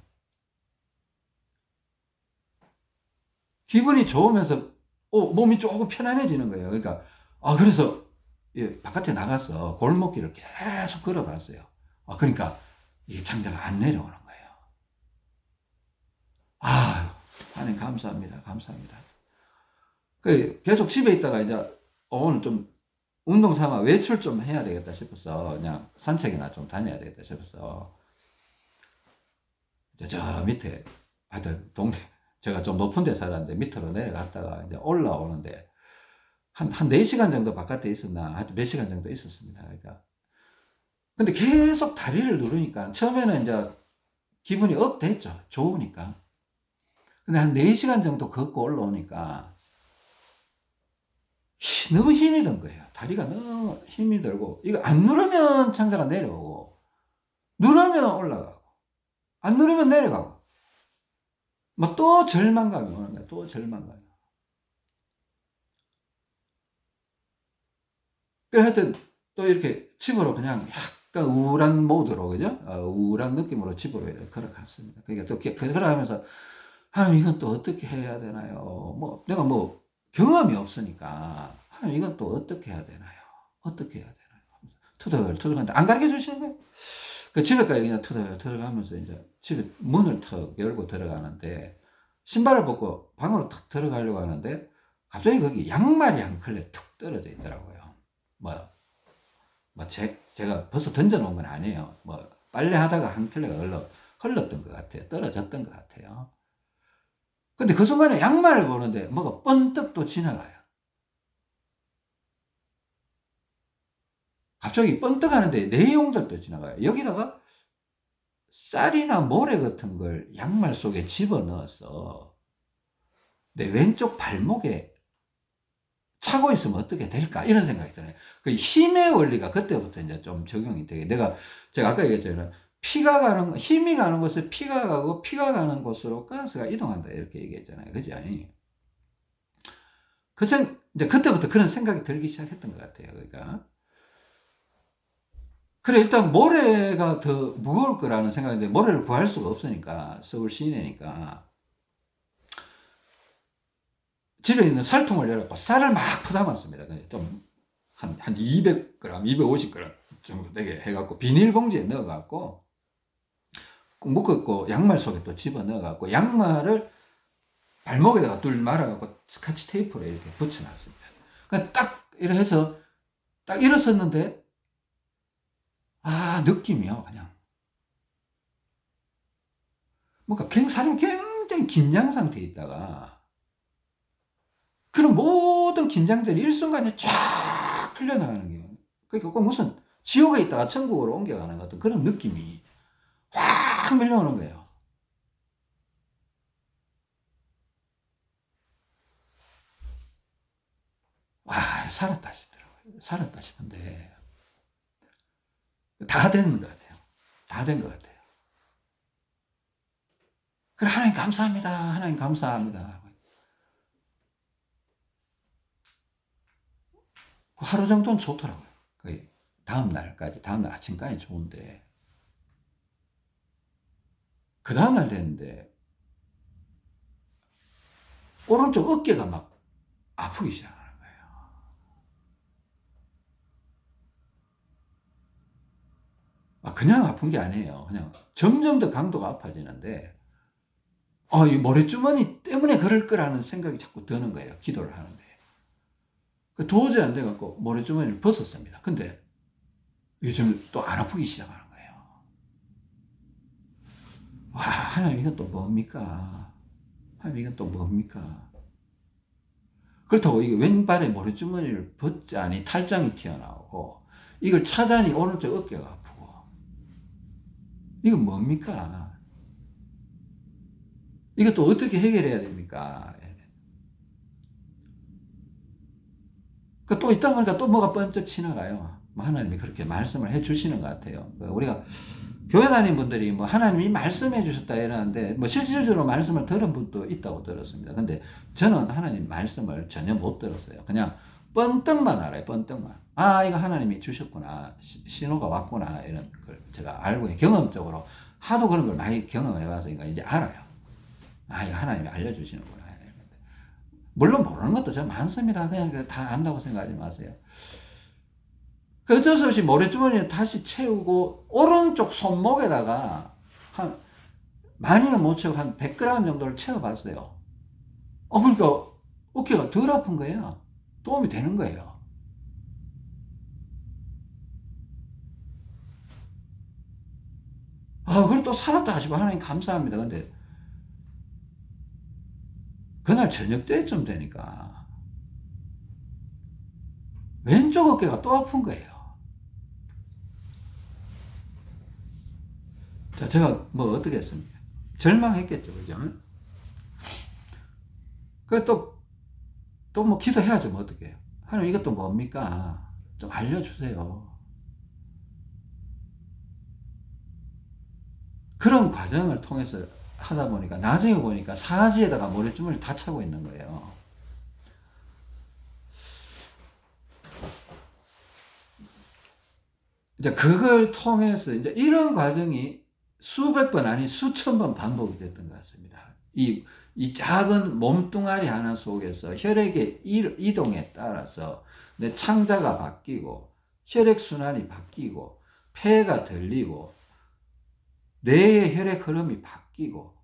Speaker 1: 기분이 좋으면서 몸이 조금 편안해지는 거예요. 그러니까 그래서 예, 바깥에 나가서 골목길을 계속 걸어봤어요. 그러니까 이게 창자가 안 내려오는 거예요. 하나님 감사합니다. 감사합니다. 계속 집에 있다가 이제 오늘 좀 운동 삼아 외출 좀 해야 되겠다 싶어서 그냥 산책이나 좀 다녀야 되겠다 싶어서 저 밑에 하여튼 동네 제가 좀 높은 데 살았는데 밑으로 내려갔다가 이제 올라오는데 한 4시간 정도 바깥에 있었나 하여튼 몇 시간 정도 있었습니다. 그러니까 근데 계속 다리를 누르니까 처음에는 이제 기분이 업 됐죠. 좋으니까. 근데 한 4시간 정도 걷고 올라오니까 너무 힘이 든 거예요. 다리가 너무 힘이 들고 이거 안 누르면 창자가 내려오고 누르면 올라가고 안 누르면 내려가고 뭐 또 절망감이 오는 거야. 또 절망감이. 그래 하여튼 또 이렇게 집으로 그냥 약간 우울한 모드로 그죠? 우울한 느낌으로 집으로 이렇게 걸어갔습니다. 그러니까 또 걸어가면서 이건 또 어떻게 해야 되나요? 뭐 내가 뭐 경험이 없으니까 이건 또 어떻게 해야 되나요? 어떻게 해야 되나요? 투덜투덜 안 가르쳐 주시는 거예요. 그 집에까지 그냥 투덜투덜 가면서 이제 집에 문을 턱 열고 들어가는데 신발을 벗고 방으로 탁 들어가려고 하는데 갑자기 거기 양말이 한 켤레 툭 떨어져 있더라고요. 뭐, 제가 벌써 던져놓은 건 아니에요. 뭐, 빨래하다가 한 켤레가 흘렀던 것 같아요. 떨어졌던 것 같아요. 근데 그 순간에 양말을 보는데 뭐가 번뜩 또 지나가요. 갑자기 번뜩 하는데 내용들도 지나가요. 여기다가 쌀이나 모래 같은 걸 양말 속에 집어넣어서 내 왼쪽 발목에 차고 있으면 어떻게 될까? 이런 생각이 드네요. 그 힘의 원리가 그때부터 이제 좀 적용이 되게. 제가 아까 얘기했잖아요. 힘이 가는 곳에 피가 가고, 피가 가는 곳으로 가스가 이동한다. 이렇게 얘기했잖아요. 그죠? 이제 그때부터 그런 생각이 들기 시작했던 것 같아요. 그러니까. 그래, 일단 모래가 더 무거울 거라는 생각인데, 모래를 구할 수가 없으니까, 서울 시내니까. 집에 있는 쌀통을 열어갖고 쌀을 막 퍼담았습니다. 좀, 한 200g, 250g 정도 되게 해갖고, 비닐봉지에 넣어갖고, 묶었고, 양말 속에 또 집어 넣어갖고, 양말을 발목에다가 둘 말아갖고, 스카치 테이프로 이렇게 붙여놨습니다. 그러니까 딱, 이래 해서, 딱 일어섰는데, 느낌이요, 그냥. 뭔가 사람이 굉장히 긴장 상태에 있다가, 그런 모든 긴장들이 일순간에 쫙 풀려나가는 거예요. 그러니까 꼭 무슨 지옥에 있다가 천국으로 옮겨가는 것 같은 그런 느낌이 확 밀려오는 거예요. 살았다 싶더라고요. 살았다 싶은데, 다 된 것 같아요. 다 된 것 같아요. 그래, 하나님 감사합니다. 하나님 감사합니다. 하루 정도는 좋더라고요. 거의 다음날 아침까지 좋은데, 그 다음날 됐는데, 오른쪽 어깨가 막 아프기 시작하는 거예요. 그냥 아픈 게 아니에요. 그냥 점점 더 강도가 아파지는데, 이 모래주머니 때문에 그럴 거라는 생각이 자꾸 드는 거예요. 기도를 하는데. 도저히 안 돼갖고 모래주머니를 벗었습니다. 근데 요즘 또 안 아프기 시작하는 거예요. 하나님 이건 또 뭡니까? 하나님 이건 또 뭡니까? 그렇다고 이게 왼발에 모래주머니를 벗자니 탈장이 튀어나오고 이걸 차자니 오른쪽 어깨가 아프고 이건 뭡니까? 이것도 어떻게 해결해야 됩니까? 또 있다 보니까 또 뭐가 번쩍 지나가요. 뭐 하나님이 그렇게 말씀을 해 주시는 것 같아요. 우리가 교회 다니는 분들이 뭐 하나님이 말씀해 주셨다 이러는데 뭐 실질적으로 말씀을 들은 분도 있다고 들었습니다. 근데 저는 하나님 말씀을 전혀 못 들었어요. 그냥 뻔떡만 알아요. 뻔떡만. 아, 이거 하나님이 주셨구나. 신호가 왔구나. 이런 걸 제가 알고 경험적으로 하도 그런 걸 많이 경험해 봐서 이제 알아요. 아, 이거 하나님이 알려주시는구나. 물론 모르는 것도 좀 많습니다. 그냥 다 안다고 생각하지 마세요. 어쩔 수 없이 모래주머니를 다시 채우고 오른쪽 손목에다가 많이는 못 채우고 한 100g 정도를 채워봤어요. 그러니까 어깨가 덜 아픈 거예요. 도움이 되는 거예요. 그걸 또 살았다 하시고 하나님 감사합니다. 근데 그날 저녁 때쯤 되니까 왼쪽 어깨가 또 아픈 거예요. 자, 제가 뭐 어떻게 했습니까? 절망했겠죠, 그죠? 또 뭐 기도해야죠, 뭐 어떻게 해요? 하나님 이것도 뭡니까? 좀 알려주세요. 그런 과정을 통해서 하다 보니까 나중에 보니까 사지에다가 모래주머니를 다 차고 있는 거예요. 이제 그걸 통해서 이제 이런 과정이 수백 번 아니 수천 번 반복이 됐던 것 같습니다. 이 작은 몸뚱아리 하나 속에서 혈액의 이동에 따라서 내 창자가 바뀌고 혈액순환이 바뀌고 폐가 들리고 뇌의 혈액 흐름이 바뀌고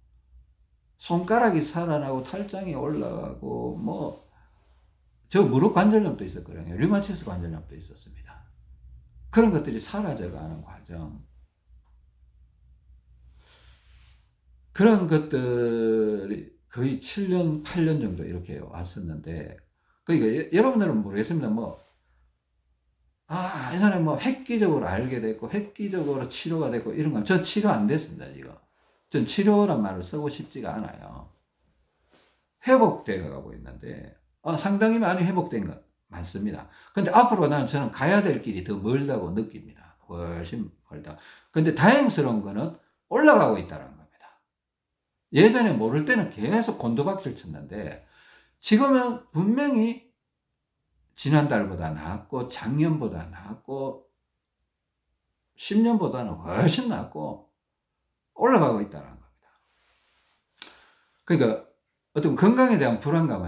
Speaker 1: 손가락이 살아나고 탈장이 올라가고 뭐 저 무릎 관절염도 있었거든요. 류마티스 관절염도 있었습니다. 그런 것들이 사라져가는 과정. 그런 것들이 거의 7년, 8년 정도 이렇게 왔었는데, 그러니까 여러분들은 모르겠습니다. 이 사람이 뭐 획기적으로 알게 됐고, 획기적으로 치료가 됐고, 이런 건 전 치료 안 됐습니다, 지금. 전 치료란 말을 쓰고 싶지가 않아요. 회복되어 가고 있는데, 상당히 많이 회복된 것 많습니다. 근데 앞으로 저는 가야 될 길이 더 멀다고 느낍니다. 훨씬 멀다. 근데 다행스러운 거는 올라가고 있다는 겁니다. 예전에 모를 때는 계속 곤두박질 쳤는데, 지금은 분명히 지난달보다 나았고, 작년보다 나았고, 10년보다는 훨씬 낫고, 올라가고 있다는 겁니다. 그러니까 어떤 건강에 대한 불안감은